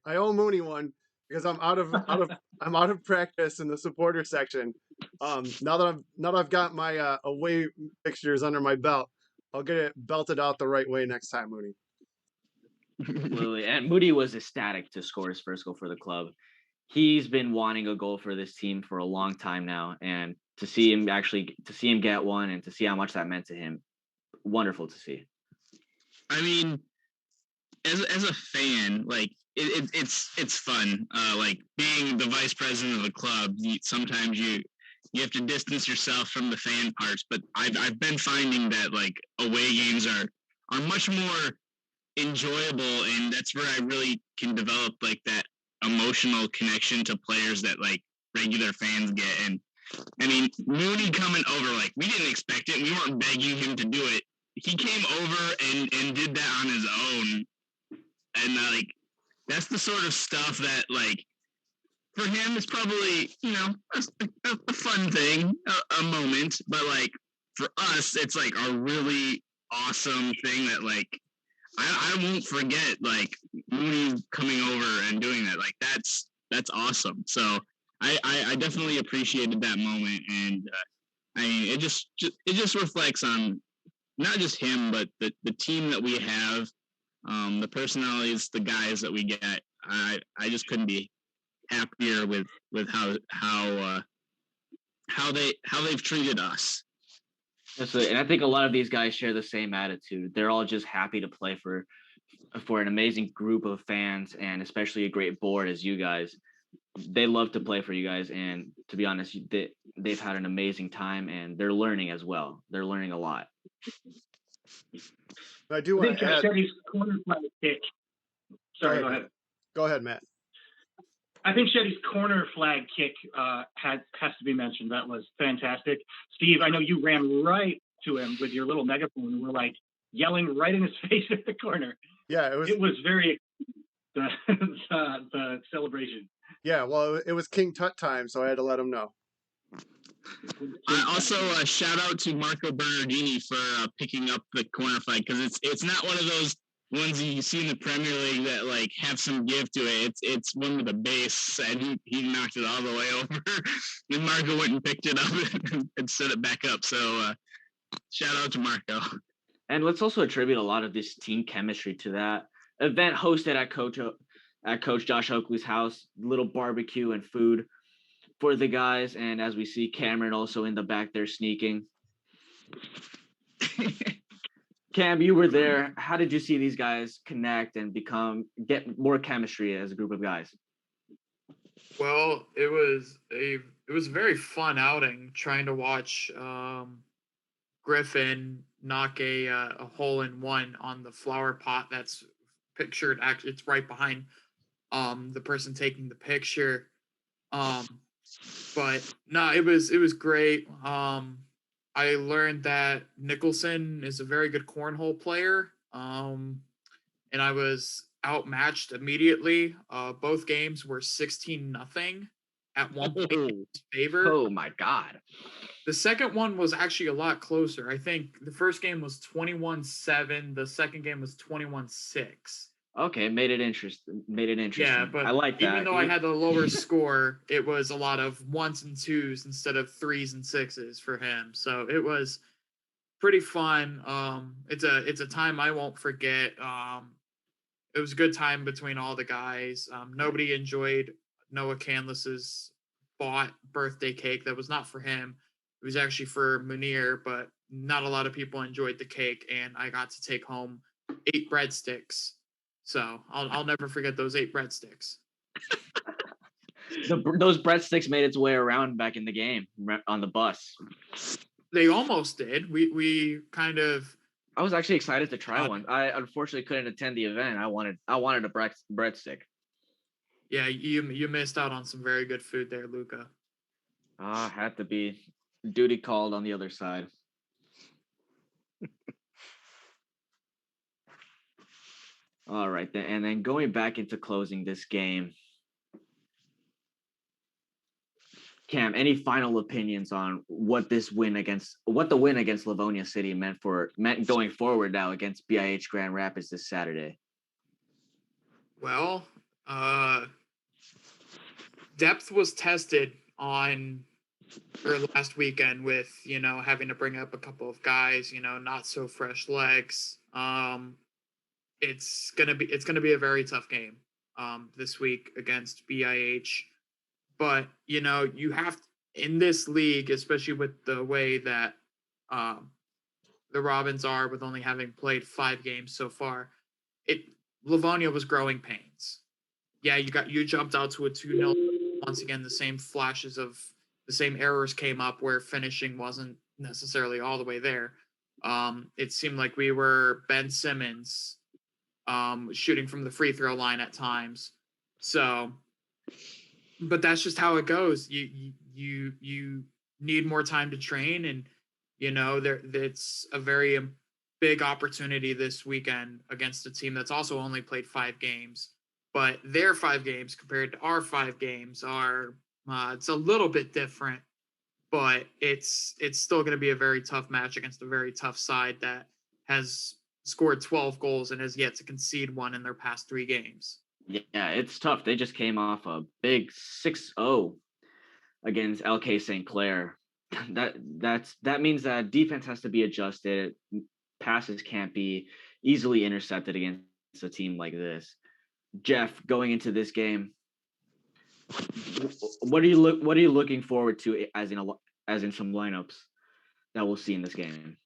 one because I'm out of practice in the supporter section. Now that I've got my away fixtures under my belt, I'll get it belted out the right way next time, Mooney. Absolutely. And Moody was ecstatic to score his first goal for the club. He's been wanting a goal for this team for a long time now, and to see him get one and to see how much that meant to him, wonderful to see. I mean, as a fan, like it's fun. Like being the vice president of the club, sometimes you have to distance yourself from the fan parts. But I've been finding that like away games are much more enjoyable, and that's where I really can develop like that emotional connection to players that like regular fans get. And I mean, Mooney coming over, like we didn't expect it. We weren't begging him to do it. He came over and did that on his own. And like that's the sort of stuff that like for him is probably, you know, a fun thing, a moment, but like for us it's like a really awesome thing that like I won't forget, like Mooney coming over and doing that. Like that's awesome. So I definitely appreciated that moment, and I mean it just reflects on not just him but the team that we have, the personalities, the guys that we get. I just couldn't be happier with how they've treated us. Absolutely. And I think a lot of these guys share the same attitude. They're all just happy to play for an amazing group of fans, and especially a great board as you guys. They love to play for you guys, and to be honest, they've had an amazing time, and they're learning as well. They're learning a lot. I do want to add. Chevy's corner flag kick. Sorry, go ahead. Go ahead, Matt. I think Shetty's corner flag kick has to be mentioned. That was fantastic. Steve, I know you ran right to him with your little megaphone and were like yelling right in his face at the corner. Yeah, it was very the celebration. Yeah, well, it was King Tut time, so I had to let him know. I also shout out to Marco Bernardini for picking up the corner flag, because it's not one of those ones you see in the Premier League that like have some give to it. It's one with a base, and he knocked it all the way over. And Marco went and picked it up and set it back up. So shout out to Marco. And let's also attribute a lot of this team chemistry to that event hosted at Coach Josh Oakley's house. Little barbecue and food for the guys, and as we see Cameron also in the back there sneaking. Cam, you were there. How did you see these guys connect and get more chemistry as a group of guys? Well, it was a very fun outing trying to watch Griffin knock a hole-in-one on the flower pot that's pictured. Actually, it's right behind the person taking the picture. But no, it was great. I learned that Nicholson is a very good cornhole player. And I was outmatched immediately. Both games were 16-0 at one point in his favor. Oh my God. The second one was actually a lot closer. I think the first game was 21-7. The second game was 21-6. Okay, made it interesting. Yeah, but I like that. Even though I had the lower score, it was a lot of 1s and 2s instead of 3s and 6s for him. So it was pretty fun. It's a time I won't forget. It was a good time between all the guys. Nobody enjoyed Noah Canless's bought birthday cake. That was not for him. It was actually for Munir, but not a lot of people enjoyed the cake, and I got to take home 8 breadsticks. So I'll never forget those 8 breadsticks. Those breadsticks made its way around back in the game on the bus. They almost did. We kind of. I was actually excited to try one. I unfortunately couldn't attend the event. I wanted a breadstick. Yeah, you missed out on some very good food there, Luca. Had to be. Duty called on the other side. All right, then, and then going back into closing this game, Cam, any final opinions on what the win against Livonia City meant going forward now against BiH Grand Rapids this Saturday? Well, depth was tested on last weekend with, having to bring up a couple of guys, not so fresh legs. It's gonna be a very tough game this week against BiH. But, you have in this league, especially with the way that the Robins are with only having played 5 games so far, Livonia was growing pains. Yeah, you jumped out to a 2-0. Once again, the same flashes of the same errors came up where finishing wasn't necessarily all the way there. It seemed like we were Ben Simmons shooting from the free throw line at times. So, but that's just how it goes. You need more time to train, and it's a very big opportunity this weekend against a team that's also only played 5 games. But their 5 games compared to our 5 games are it's a little bit different, but it's still going to be a very tough match against a very tough side that has scored 12 goals and has yet to concede one in their past 3 games. Yeah, it's tough. They just came off a big 6-0 against LK St. Clair. That means that defense has to be adjusted. Passes can't be easily intercepted against a team like this. Jeff, going into this game, what are you looking forward to as in some lineups that we'll see in this game?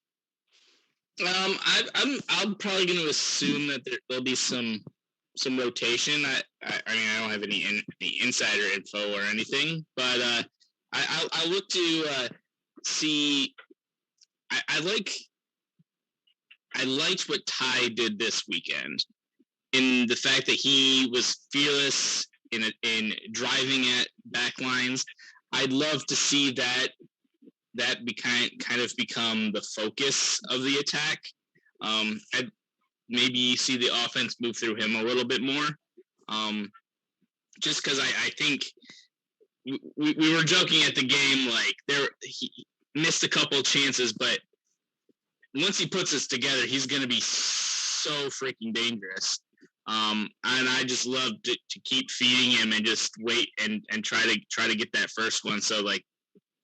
I'm probably going to assume that there'll be some rotation. I mean, I don't have any insider info or anything, but I look to see. I liked what Ty did this weekend, in the fact that he was fearless in driving at back lines. I'd love to see that kind of become the focus of the attack. I'd maybe see the offense move through him a little bit more. Just because I think we were joking at the game, like he missed a couple of chances, but once he puts this together, he's going to be so freaking dangerous. And I just love to keep feeding him and just wait and try to get that first one. So like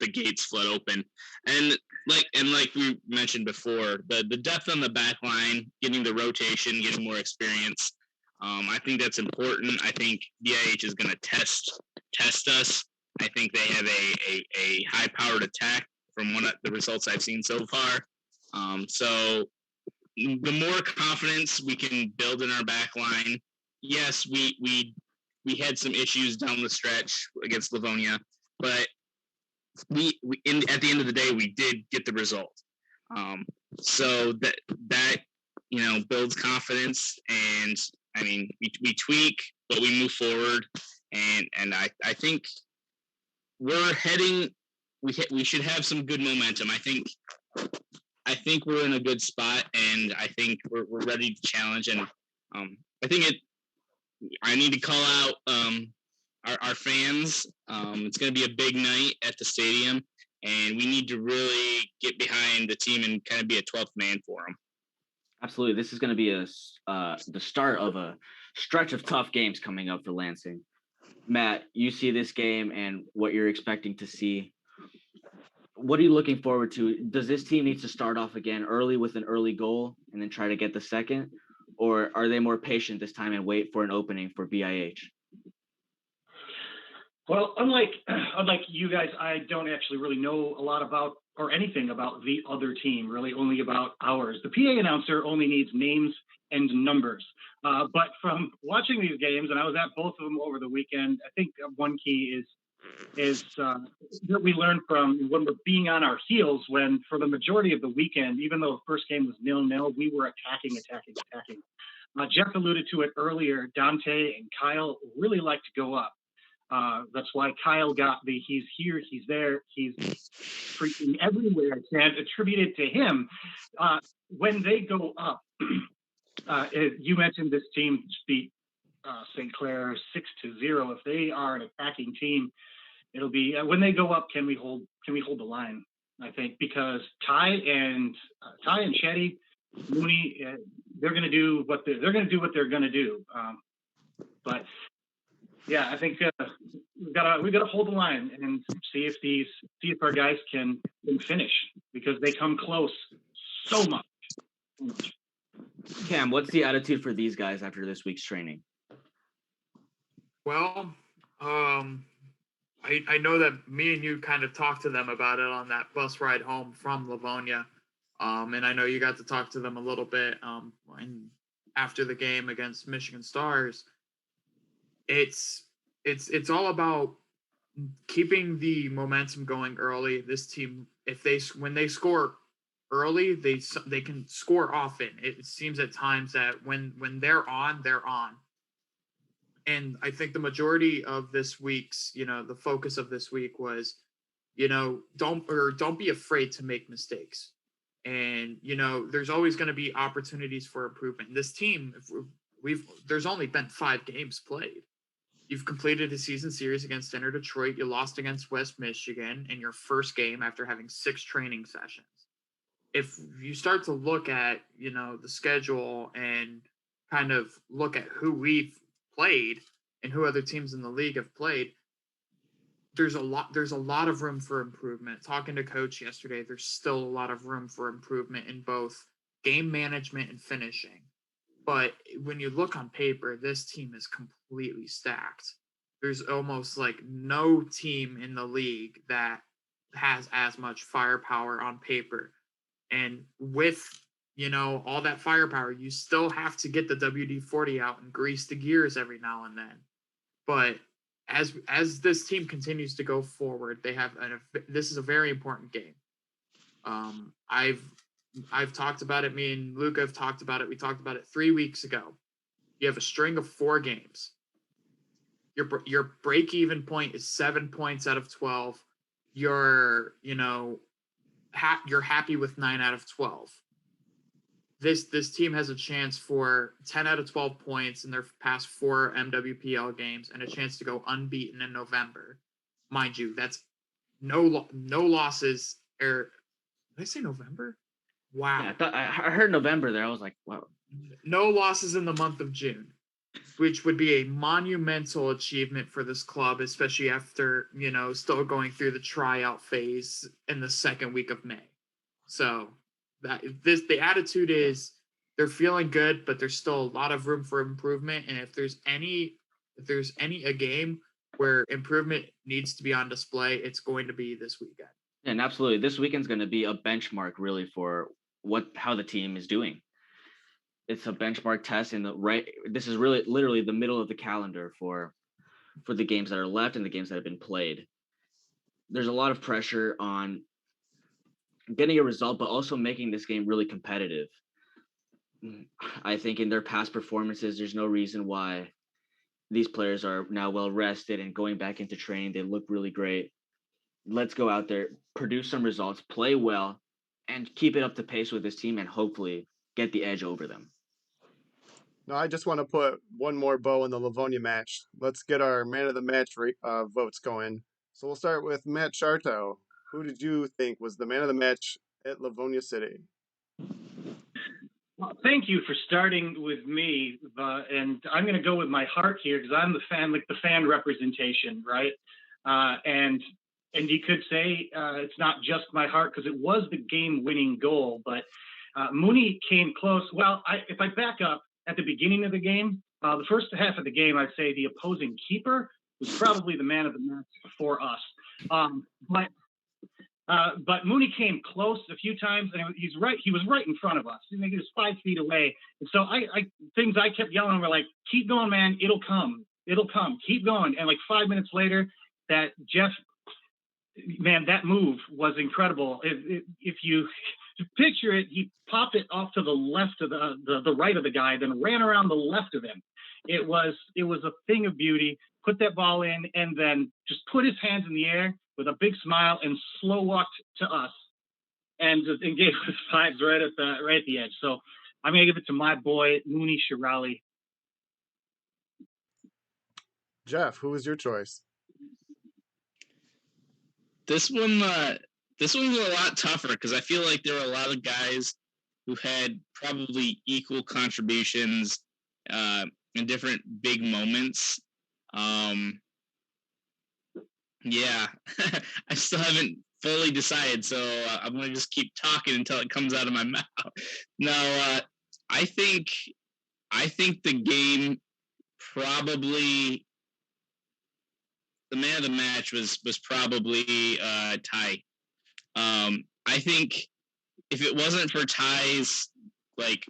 the gates flood open, and like we mentioned before, the depth on the back line, getting the rotation, getting more experience. I think that's important. I think BiH is going to test us. I think they have a high powered attack from the results I've seen so far. So the more confidence we can build in our back line. Yes, we had some issues down the stretch against Livonia, but at the end of the day, we did get the result. So that builds confidence, and I mean we tweak, but we move forward, and I think we're heading. We should have some good momentum. I think we're in a good spot, and I think we're ready to challenge. And I think I need to call out our fans. It's going to be a big night at the stadium, and we need to really get behind the team and kind of be a 12th man for them. Absolutely. This is going to be the start of a stretch of tough games coming up for Lansing. Matt, you see this game and what you're expecting to see. What are you looking forward to? Does this team need to start off again early with an early goal and then try to get the second? Or are they more patient this time and wait for an opening for BiH? Well, unlike you guys, I don't actually really know a lot about or anything about the other team, really only about ours. The PA announcer only needs names and numbers. But from watching these games, and I was at both of them over the weekend, I think one key is that we learned from when we're being on our heels, when for the majority of the weekend, even though the first game was 0-0, we were attacking. Jeff alluded to it earlier. Dante and Kyle really like to go up. That's why Kyle got the he's here, he's there, he's freaking everywhere. I can't attribute it to him. When they go up, you mentioned this team beat St. Clair 6-0. If they are an attacking team, it'll be when they go up. Can we hold the line? I think because Ty and Chetty, Mooney, they're going to do what they're going to do. But yeah, I think we gotta hold the line and see if our guys can finish, because they come close so much. Cam, what's the attitude for these guys after this week's training? Well, I know that me and you kind of talked to them about it on that bus ride home from Livonia. And I know you got to talk to them a little bit after the game against Michigan Stars. It's all about keeping the momentum going early. This team, when they score early, they can score often. It seems at times that when they're on. And I think the majority of this week's, the focus of this week was, don't be afraid to make mistakes. And, there's always going to be opportunities for improvement. This team, there's only been 5 games played. You've completed a season series against Inter Detroit. You lost against West Michigan in your first game after having 6 training sessions. If you start to look at, the schedule and kind of look at who we've played and who other teams in the league have played, there's a lot of room for improvement. Talking to coach yesterday, there's still a lot of room for improvement in both game management and finishing. But when you look on paper, this team is completely stacked. There's almost like no team in the league that has as much firepower on paper. And with, all that firepower, you still have to get the WD-40 out and grease the gears every now and then. But as this team continues to go forward, this is a very important game. I've talked about it. Me and Luca have talked about it. We talked about it 3 weeks ago. You have a string of 4 games. Your break-even point is 7 points out of 12. You're happy with 9 out of 12. This team has a chance for 10 out of 12 points in their past 4 MWPL games and a chance to go unbeaten in November. Mind you, that's no losses. Did I say November? Wow. Yeah, I heard November there. I was like, wow. No losses in the month of June, which would be a monumental achievement for this club, especially after, still going through the tryout phase in the second week of May. So the attitude is they're feeling good, but there's still a lot of room for improvement. And if there's a game where improvement needs to be on display, it's going to be this weekend. And absolutely, this weekend's going to be a benchmark really for how the team is doing. It's a benchmark test, and this is really literally the middle of the calendar for the games that are left and the games that have been played. There's a lot of pressure on getting a result, but also making this game really competitive. I think in their past performances, there's no reason why these players are now well rested and going back into training. They look really great. Let's go out there, produce some results, play well, and keep it up to pace with this team and hopefully get the edge over them. No, I just want to put one more bow in the Livonia match. Let's get our man of the match votes going. So we'll start with Matt Charto. Who did you think was the man of the match at Livonia City? Well, thank you for starting with me, and I'm going to go with my heart here because I'm the fan representation, right? And you could say it's not just my heart because it was the game-winning goal, but Mooney came close. Well, if I back up at the beginning of the game, the first half of the game, I'd say the opposing keeper was probably the man of the match for us. But But Mooney came close a few times, and he's right. He was right in front of us. He was 5 feet away. And so things I kept yelling were like, "Keep going, man! It'll come. It'll come. Keep going." And like 5 minutes later, that Jeff, man, that move was incredible. If you picture it, he popped it off to the left of the right of the guy, then ran around the left of him. It was a thing of beauty. Put that ball in, and then just put his hands in the air with a big smile and slow walked to us, and gave us 5s right at the edge. So I'm gonna give it to my boy Mooney Shirali. Jeff, who was your choice? This one was a lot tougher because I feel like there were a lot of guys who had probably equal contributions in different big moments. Yeah, I still haven't fully decided, so I'm gonna just keep talking until it comes out of my mouth. No, I think the game probably the man of the match was probably Ty. I think if it wasn't for Ty's like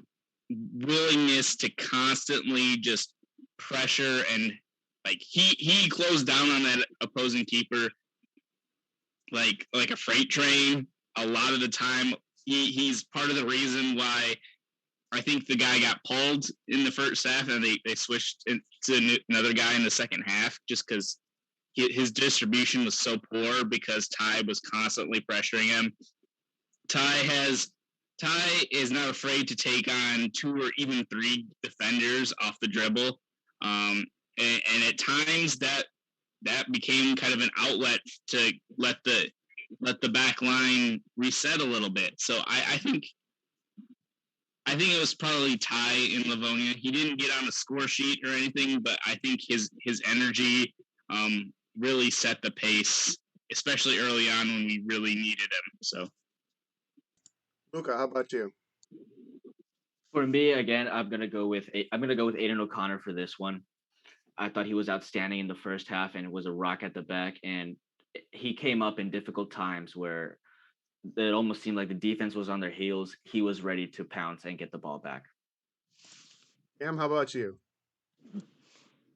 willingness to constantly just pressure and like he closed down on that opposing keeper like a freight train a lot of the time. He's part of the reason why I think the guy got pulled in the first half and they switched to another guy in the second half just because his distribution was so poor because Ty was constantly pressuring him. Ty is not afraid to take on 2 or even 3 defenders off the dribble. And at times that became kind of an outlet to let the back line reset a little bit. So I think it was probably Ty in Livonia. He didn't get on the score sheet or anything, but I think his energy really set the pace, especially early on when we really needed him. So, Luca, how about you? For me, again, I'm gonna go with Aiden O'Connor for this one. I thought he was outstanding in the first half and was a rock at the back. And he came up in difficult times where it almost seemed like the defense was on their heels. He was ready to pounce and get the ball back. Cam, how about you?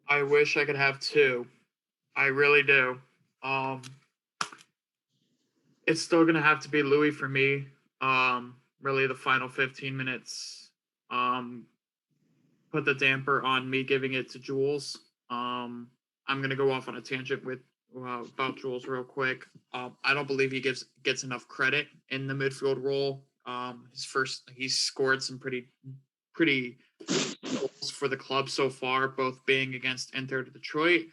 I wish I could have 2. I really do. It's still gonna have to be Louis for me. Really, the final 15 minutes put the damper on me giving it to Jules. I'm gonna go off on a tangent with about Jules real quick. I don't believe he gets enough credit in the midfield role. He's scored some pretty goals for the club so far, both being against Inter Detroit.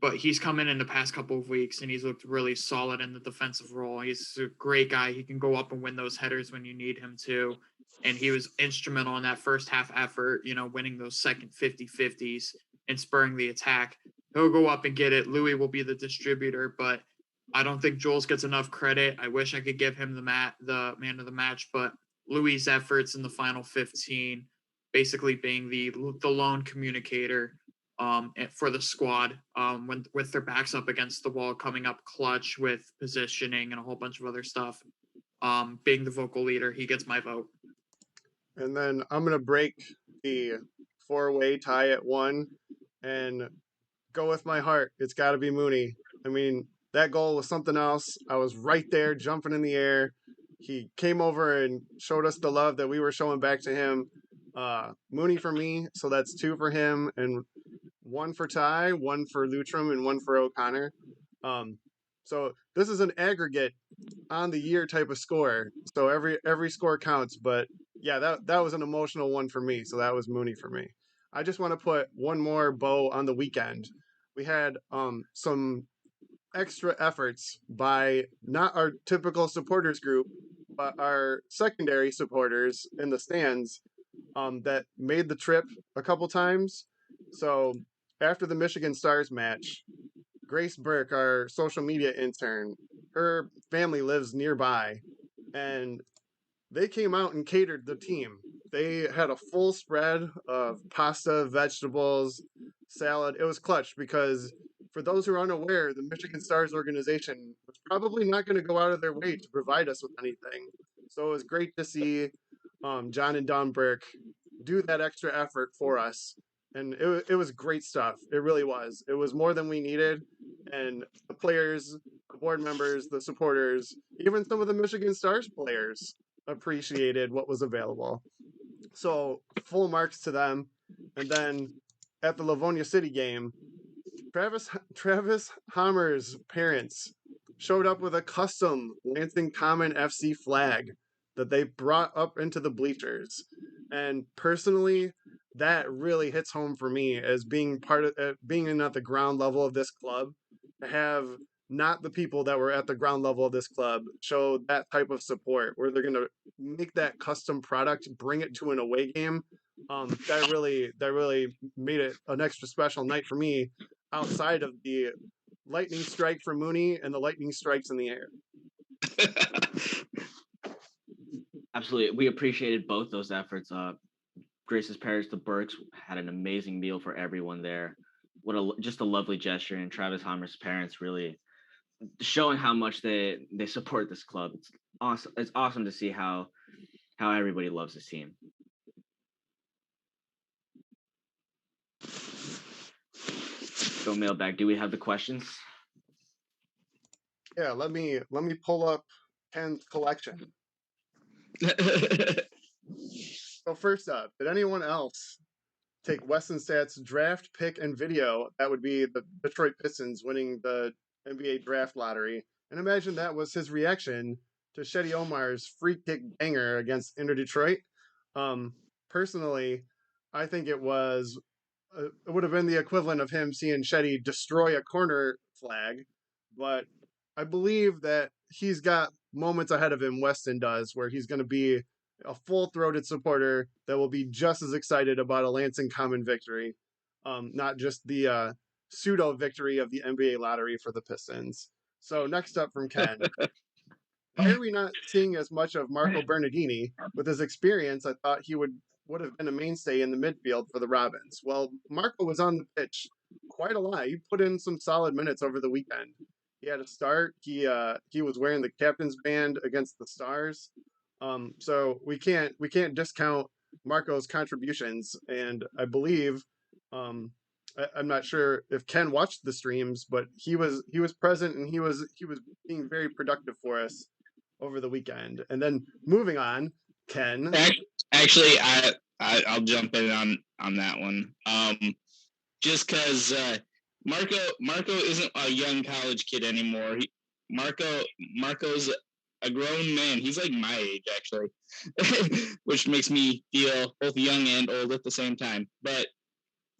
But he's come in the past couple of weeks, and he's looked really solid in the defensive role. He's a great guy. He can go up and win those headers when you need him to. And he was instrumental in that first half effort, winning those second 50-50s and spurring the attack. He'll go up and get it. Louis will be the distributor, but I don't think Jules gets enough credit. I wish I could give him the man of the match, but Louis' efforts in the final 15, basically being the lone communicator for the squad with their backs up against the wall, coming up clutch with positioning and a whole bunch of other stuff. Being the vocal leader, he gets my vote. And then I'm going to break the 4-way tie at 1 and go with my heart. It's got to be Mooney. I mean, that goal was something else. I was right there jumping in the air. He came over and showed us the love that we were showing back to him. Mooney for me, so that's 2 for him, and 1 for Ty, 1 for Lutram, and 1 for O'Connor. So this is an aggregate on the year type of score. So every score counts. But yeah, that was an emotional one for me. So that was Mooney for me. I just want to put one more bow on the weekend. We had some extra efforts by not our typical supporters group, but our secondary supporters in the stands that made the trip a couple times. So after the Michigan Stars match, Grace Burke, our social media intern, her family lives nearby, and they came out and catered the team. They had a full spread of pasta, vegetables, salad. It was clutch because for those who are unaware, the Michigan Stars organization was probably not going to go out of their way to provide us with anything. So it was great to see John and Don Burke do that extra effort for us. And it was great stuff. It really was. It was more than we needed. And the players, the board members, the supporters, even some of the Michigan Stars players appreciated what was available. So full marks to them. And then at the Livonia City game, Travis Hammer's parents showed up with a custom Lansing Common FC flag that they brought up into the bleachers. And personally, that really hits home for me as being part of being in at the ground level of this club, to have not the people that were at the ground level of this club show that type of support where they're going to make that custom product, bring it to an away game. That really made it an extra special night for me, outside of the lightning strike for Mooney and the lightning strikes in the air. Absolutely. We appreciated both those efforts. Grace's parents, the Burks, had an amazing meal for everyone there. Just a lovely gesture. And Travis Hammer's parents really showing how much they support this club. It's awesome. It's awesome to see how everybody loves this team. Go mailbag. Do we have the questions? Yeah, let me pull up Ken's collection. So first up, did anyone else take Weston Stat's draft pick and video? That would be the Detroit Pistons winning the NBA draft lottery. And imagine that was his reaction to Shetty Omar's free kick banger against Inter Detroit. Personally, I think it would have been the equivalent of him seeing Shetty destroy a corner flag. But I believe that he's got moments ahead of him, Weston does, where he's going to be a full-throated supporter that will be just as excited about a Lansing Common victory, not just the pseudo victory of the NBA lottery for the Pistons. So next up from Ken, why are we not seeing as much of Marco Bernardini? With his experience, I thought he would have been a mainstay in the midfield for the Robins. Well, Marco was on the pitch quite a lot. He put in some solid minutes over the weekend. He had a start. He was wearing the captain's band against the Stars. So we can't discount Marco's contributions. And I believe, I'm not sure if Ken watched the streams, but he was present, and he was being very productive for us over the weekend. And then moving on, Ken. Actually, I'll jump in on that one. Just because Marco isn't a young college kid anymore. Marco's a grown man. He's like my age, actually, which makes me feel both young and old at the same time. But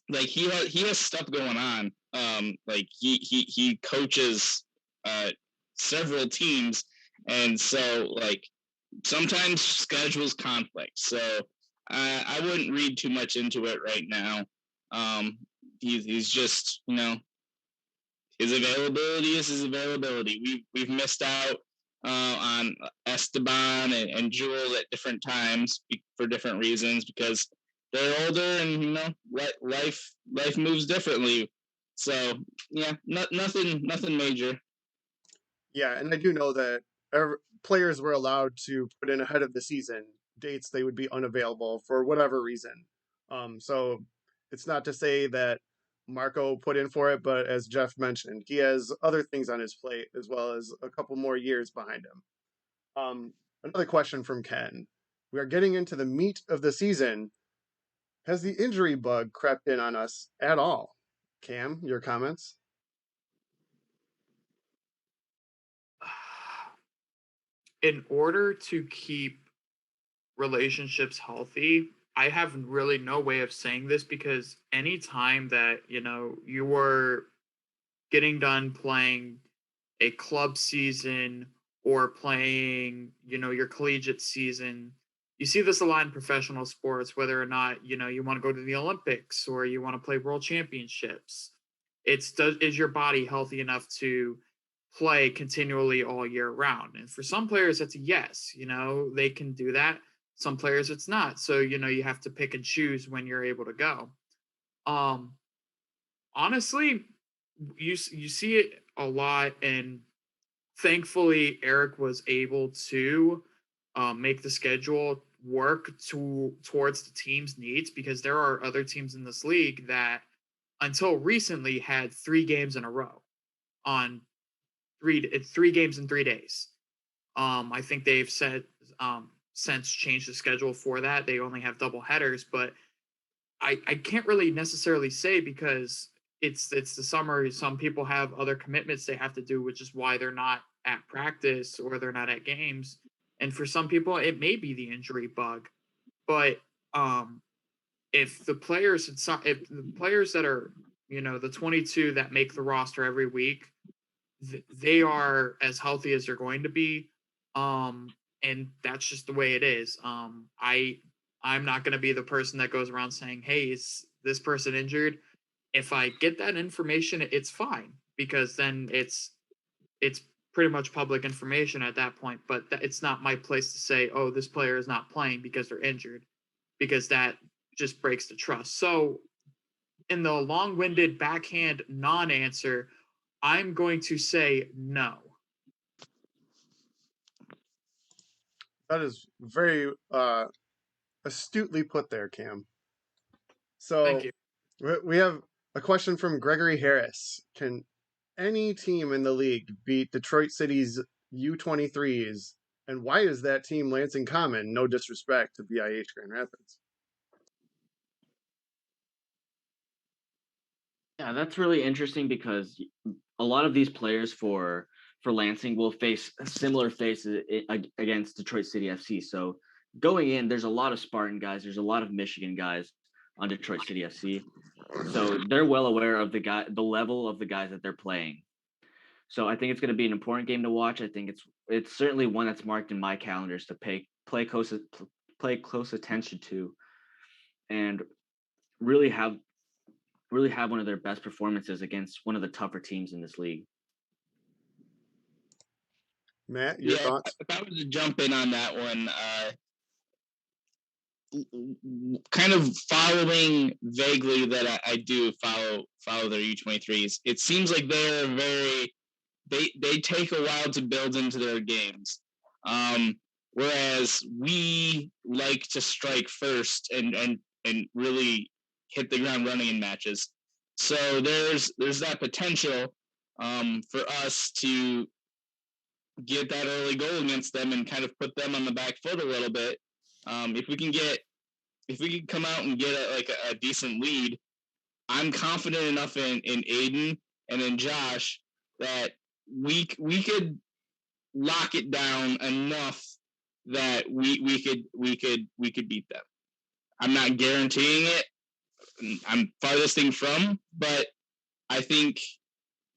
like he has stuff going on. Like he coaches several teams, and so like sometimes schedules conflict. So I wouldn't read too much into it right now. He's just, his availability is his availability. We've missed out on Esteban and Jewel at different times for different reasons, because they're older and life moves differently. So yeah, nothing major. Yeah, and I do know that players were allowed to put in ahead of the season dates they would be unavailable for whatever reason. So it's not to say that Marco put in for it, but as Jeff mentioned, he has other things on his plate as well as a couple more years behind him. Another question from Ken. We are getting into the meat of the season. Has the injury bug crept in on us at all? Cam, your comments? In order to keep relationships healthy, I have really no way of saying this, because anytime that, you were getting done playing a club season or playing, your collegiate season, you see this a lot in professional sports, whether or not, you want to go to the Olympics or you want to play world championships. Is your body healthy enough to play continually all year round? And for some players, that's a yes, they can do that. Some players it's not. So, you have to pick and choose when you're able to go. Honestly, you see it a lot, and thankfully Eric was able to make the schedule work towards the team's needs, because there are other teams in this league that until recently had 3 games in a row on three games in 3 days. I think they've said since changed the schedule for that. They only have double headers, but I can't really necessarily say, because it's the summer. Some people have other commitments they have to do, which is why they're not at practice or they're not at games. And for some people, it may be the injury bug. But if the players that are, the 22 that make the roster every week, they are as healthy as they're going to be, and that's just the way it is. I'm not going to be the person that goes around saying, "Hey, is this person injured?" If I get that information, it's fine, because then it's pretty much public information at that point. But it's not my place to say, "Oh, this player is not playing because they're injured," because that just breaks the trust. So, in the long-winded backhand non-answer, I'm going to say no. That is very astutely put there, Cam. So Thank you. we have a question from Gregory Harris. Can any team in the league beat Detroit City's U23s? And why is that team Lansing Common? No disrespect to BiH Grand Rapids. Yeah, that's really interesting, because a lot of these players for Lansing will face similar faces against Detroit City FC. So going in, there's a lot of Spartan guys, there's a lot of Michigan guys on Detroit City FC. So they're well aware of the level of the guys that they're playing. So I think it's going to be an important game to watch. I think it's certainly one that's marked in my calendars to play close attention to, and really have one of their best performances against one of the tougher teams in this league. Matt, your thoughts? If I was to jump in on that one, kind of following vaguely that I do follow their U23s. It seems like they're they take a while to build into their games, whereas we like to strike first and really hit the ground running in matches. So there's that potential for us to get that early goal against them and kind of put them on the back foot a little bit. If we can come out and get a decent lead, I'm confident enough in Aiden and in Josh that we could lock it down enough that we could beat them. I'm not guaranteeing it. I'm farthest thing from, but I think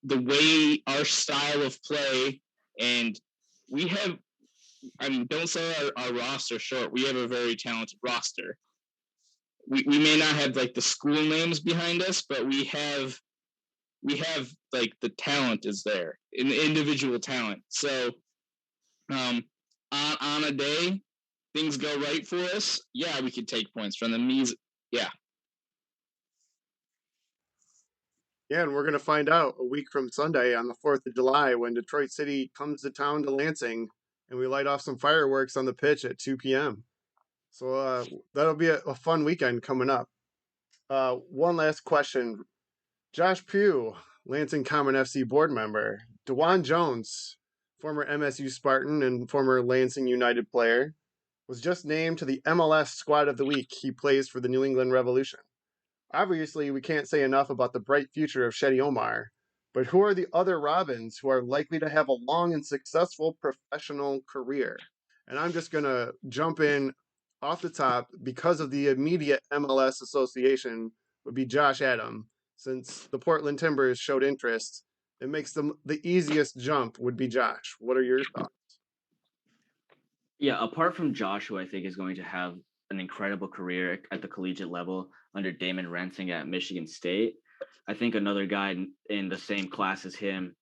the way our style of play, and we have, don't sell our roster short. We have a very talented roster. We may not have like the school names behind us, but we have like the talent is there, in individual talent. So on a day things go right for us, yeah, we could take points from them. Yeah. Yeah, and we're going to find out a week from Sunday on the 4th of July when Detroit City comes to town to Lansing and we light off some fireworks on the pitch at 2 p.m. So that'll be a fun weekend coming up. One last question. Josh Pugh, Lansing Common FC board member. DeJuan Jones, former MSU Spartan and former Lansing United player, was just named to the MLS Squad of the Week. He plays for the New England Revolution. Obviously, we can't say enough about the bright future of Shetty Omar, but who are the other Robins who are likely to have a long and successful professional career? And I'm just going to jump in off the top because of the immediate MLS association would be Josh Adam. Since the Portland Timbers showed interest, it makes them the easiest jump would be Josh. What are your thoughts? Yeah, apart from Josh, who I think is going to have an incredible career at the collegiate level under Damon Rensing at Michigan State, I think another guy in the same class as him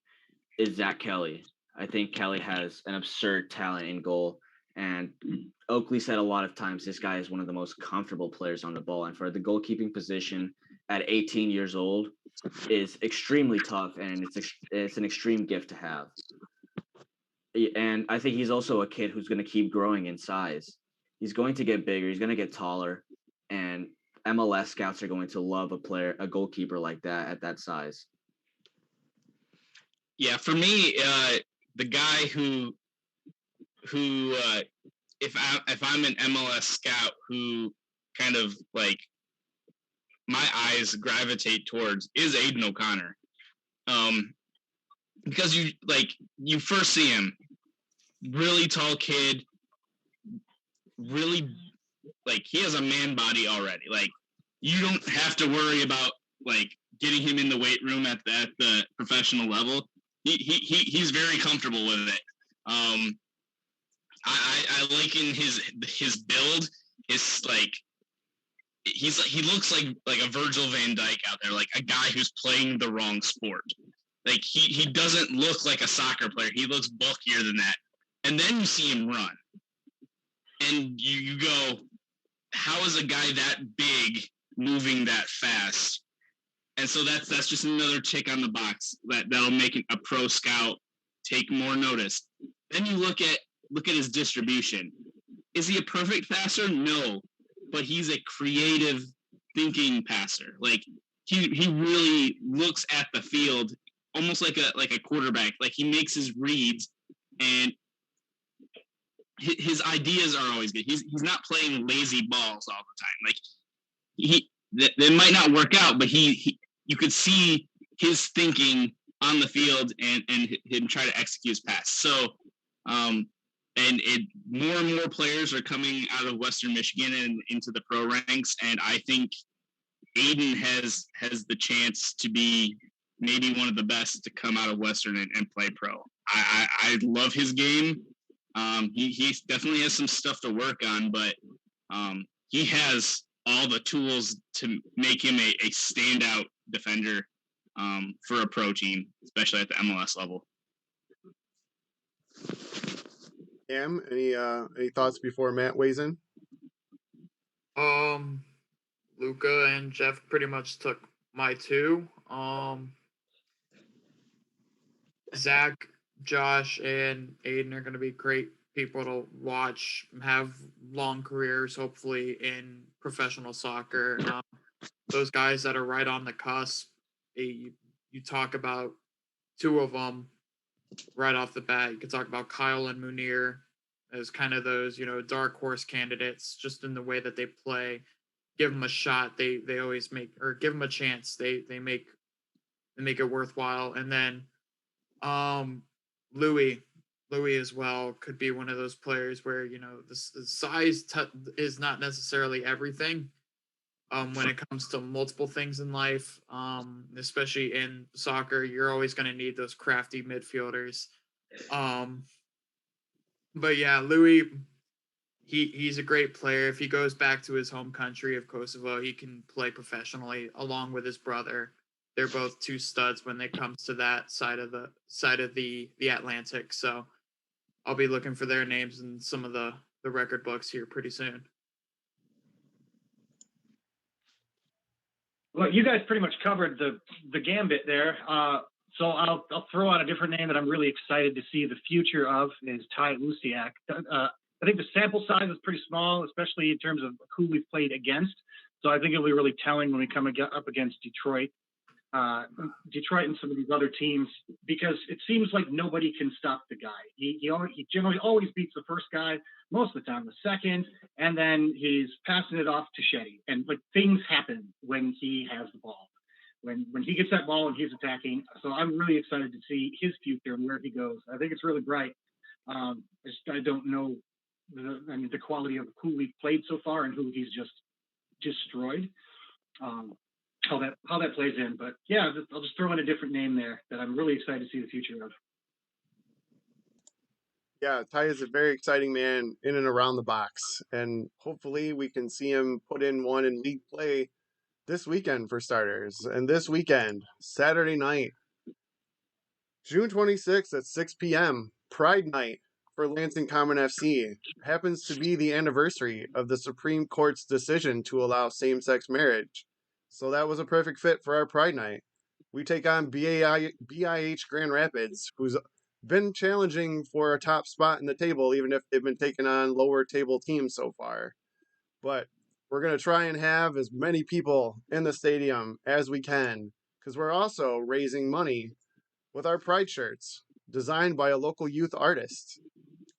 is Zach Kelly. I think Kelly has an absurd talent in goal, and Oakley said a lot of times this guy is one of the most comfortable players on the ball. And for the goalkeeping position, at 18 years old is extremely tough, and it's an extreme gift to have. And I think he's also a kid who's going to keep growing in size. He's going to get bigger. He's going to get taller, and MLS scouts are going to love a goalkeeper like that at that size. Yeah, for me, the guy who if I'm an MLS scout who kind of like my eyes gravitate towards is Aiden O'Connor. Because you first see him, really tall kid, really he has a man body already. Like, you don't have to worry about getting him in the weight room at the professional level. He's very comfortable with it. I liken his build. He looks like a Virgil van Dijk out there, like a guy who's playing the wrong sport. Like, he doesn't look like a soccer player. He looks bulkier than that. And then you see him run. And you go, how is a guy that big moving that fast? And so that's just another tick on the box that'll make a pro scout take more notice. Then you look at his distribution. Is he a perfect passer? No. But he's a creative thinking passer. Like, he really looks at the field almost like a quarterback. Like, he makes his reads, and his ideas are always good. He's not playing lazy balls all the time. Like, they might not work out, but you could see his thinking on the field and him try to execute his pass. So, more and more players are coming out of Western Michigan and into the pro ranks, and I think Aiden has the chance to be maybe one of the best to come out of Western and play pro. I love his game. He definitely has some stuff to work on, but he has all the tools to make him a standout defender for a pro team, especially at the MLS level. Cam, any thoughts before Matt weighs in? Luca and Jeff pretty much took my two. Zach, Josh, and Aiden are going to be great people to watch, have long careers, hopefully, in professional soccer. Those guys that are right on the cusp, you talk about two of them right off the bat. You could talk about Kyle and Munir as kind of those, dark horse candidates, just in the way that they play. Give them a shot. They always make, or give them a chance. They make it worthwhile. And then Louis as well could be one of those players where, the size is not necessarily everything when it comes to multiple things in life, especially in soccer. You're always going to need those crafty midfielders. But yeah, Louis, he's a great player. If he goes back to his home country of Kosovo, he can play professionally along with his brother. They're both two studs when it comes to that side of the Atlantic. So I'll be looking for their names in some of the record books here pretty soon. Well, you guys pretty much covered the gambit there. So I'll throw out a different name that I'm really excited to see the future of is Ty Lusiak. I think the sample size is pretty small, especially in terms of who we've played against. So I think it'll be really telling when we come up against Detroit and some of these other teams, because it seems like nobody can stop the guy. He generally always beats the first guy, most of the time the second, and then he's passing it off to Shetty. And things happen when he has the ball. When he gets that ball and he's attacking. So I'm really excited to see his future and where he goes. I think it's really bright. I don't know the quality of who we've played so far and who he's just destroyed. How that plays in. But yeah, I'll just throw in a different name there that I'm really excited to see the future of. Yeah, Ty is a very exciting man in and around the box, and hopefully we can see him put in one in league play this weekend for starters. And this weekend, Saturday night, June 26th at 6 p.m., Pride Night for Lansing Common FC. Happens to be the anniversary of the Supreme Court's decision to allow same-sex marriage. so that was a perfect fit for our Pride Night. We take on BiH Grand Rapids, who's been challenging for a top spot in the table, even if they've been taking on lower table teams so far. But we're going to try and have as many people in the stadium as we can, because we're also raising money with our Pride shirts designed by a local youth artist.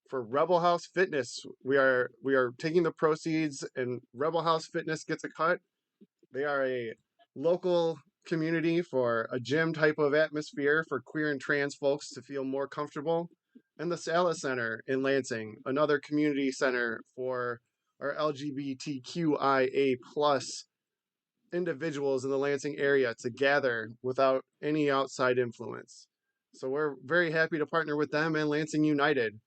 For Rebel House Fitness, we are taking the proceeds, and Rebel House Fitness gets a cut. They are a local community for a gym type of atmosphere for queer and trans folks to feel more comfortable. And the Sala Center in Lansing, another community center for our LGBTQIA plus individuals in the Lansing area to gather without any outside influence. So we're very happy to partner with them and Lansing United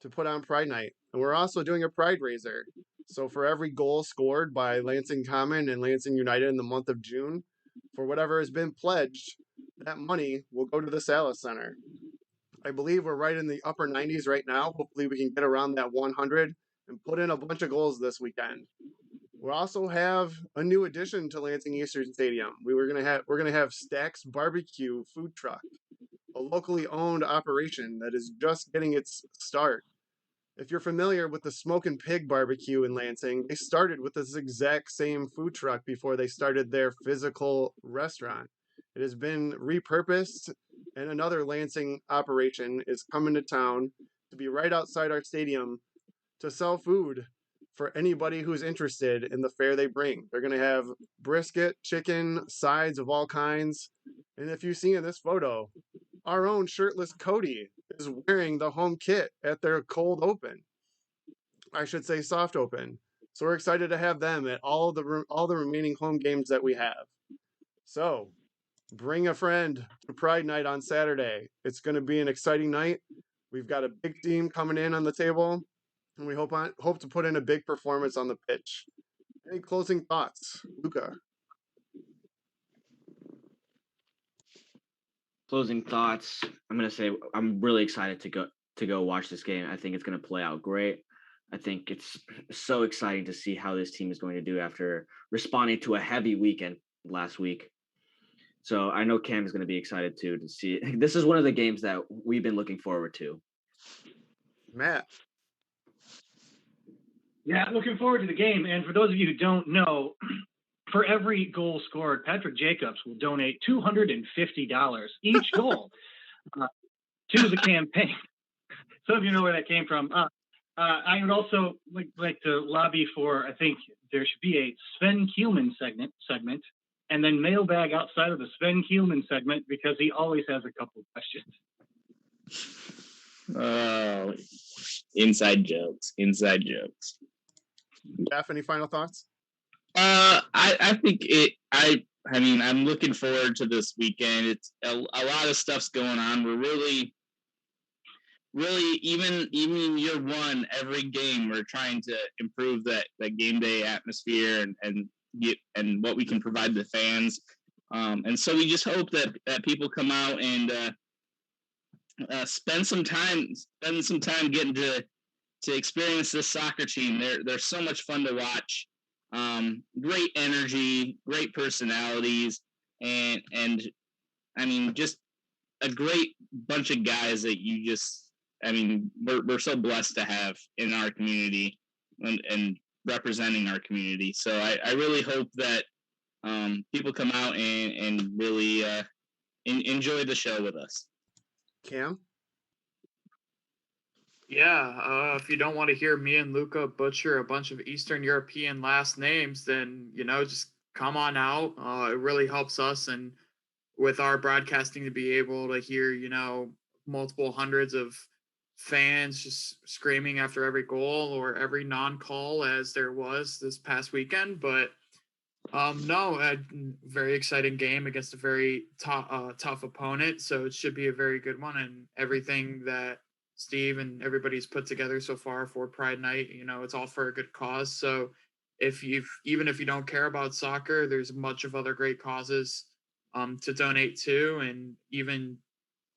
to put on Pride Night. And we're also doing a Pride Raiser. So for every goal scored by Lansing Common and Lansing United in the month of June, for whatever has been pledged, that money will go to the Sala Center. I believe we're right in the upper 90s right now. Hopefully we can get around that 100 and put in a bunch of goals this weekend. We'll also have a new addition to Lansing Eastern Stadium. We're gonna have Stacks Barbecue food truck, a locally owned operation that is just getting its start. If you're familiar with the Smokin' Pig barbecue in Lansing, they started with this exact same food truck before they started their physical restaurant. It has been repurposed, and another Lansing operation is coming to town to be right outside our stadium to sell food for anybody who's interested in the fare they bring. They're going to have brisket, chicken, sides of all kinds. And if you see in this photo, our own shirtless Cody is wearing the home kit at their cold open. I should say soft open. So we're excited to have them at all the remaining home games that we have. So bring a friend to Pride Night on Saturday. It's going to be an exciting night. We've got a big team coming in on the table, and we hope to put in a big performance on the pitch. Any closing thoughts, Luca? Closing thoughts. I'm gonna say I'm really excited to go watch this game. I think it's gonna play out great. I think it's so exciting to see how this team is going to do after responding to a heavy weekend last week. So I know Cam is going to be excited too to see. This is one of the games that we've been looking forward to. Matt. Yeah, looking forward to the game. And for those of you who don't know, for every goal scored, Patrick Jacobs will donate $250 each goal to the campaign. Some of you know where that came from. I would also like to lobby for, I think there should be a Sven Kielman segment, and then mailbag outside of the Sven Kielman segment, because he always has a couple of questions. Oh, inside jokes. Jeff, any final thoughts? I think I mean, I'm looking forward to this weekend. It's a lot of stuff's going on. We're really even in year one, every game we're trying to improve that game day atmosphere and what we can provide the fans. And so we just hope that people come out and spend some time getting to experience this soccer team. They're so much fun to watch. Great energy, great personalities, and I mean, just a great bunch of guys that you just, I mean, we're so blessed to have in our community and representing our community. So I really hope that people come out and really enjoy the show with us. Cam? Yeah, if you don't want to hear me and Luca butcher a bunch of Eastern European last names, then, just come on out. It really helps us, and with our broadcasting, to be able to hear, multiple hundreds of fans just screaming after every goal or every non-call, as there was this past weekend. But no, a very exciting game against a very tough opponent, so it should be a very good one. And everything that Steve and everybody's put together so far for Pride Night, it's all for a good cause. So even if you don't care about soccer, there's a bunch of other great causes to donate to, and even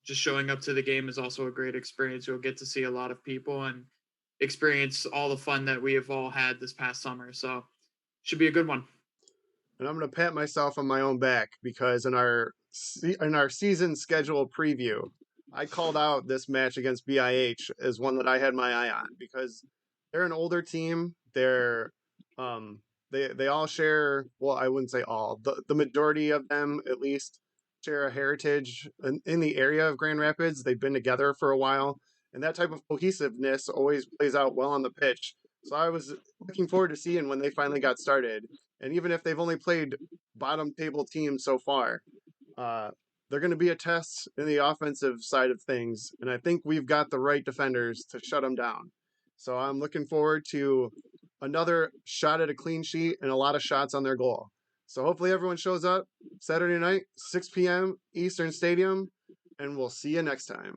just showing up to the game is also a great experience. You'll get to see a lot of people and experience all the fun that we have all had this past summer. So should be a good one. and I'm going to pat myself on my own back because in our season schedule preview, I called out this match against BiH as one that I had my eye on because they're an older team. They're they all share, well, I wouldn't say all, the majority of them at least share a heritage in the area of Grand Rapids. They've been together for a while, and that type of cohesiveness always plays out well on the pitch. So I was looking forward to seeing when they finally got started. And even if they've only played bottom table teams so far, they're going to be a test in the offensive side of things. And I think we've got the right defenders to shut them down. So I'm looking forward to another shot at a clean sheet and a lot of shots on their goal. So hopefully everyone shows up Saturday night, 6 p.m. Eastern Stadium, and we'll see you next time.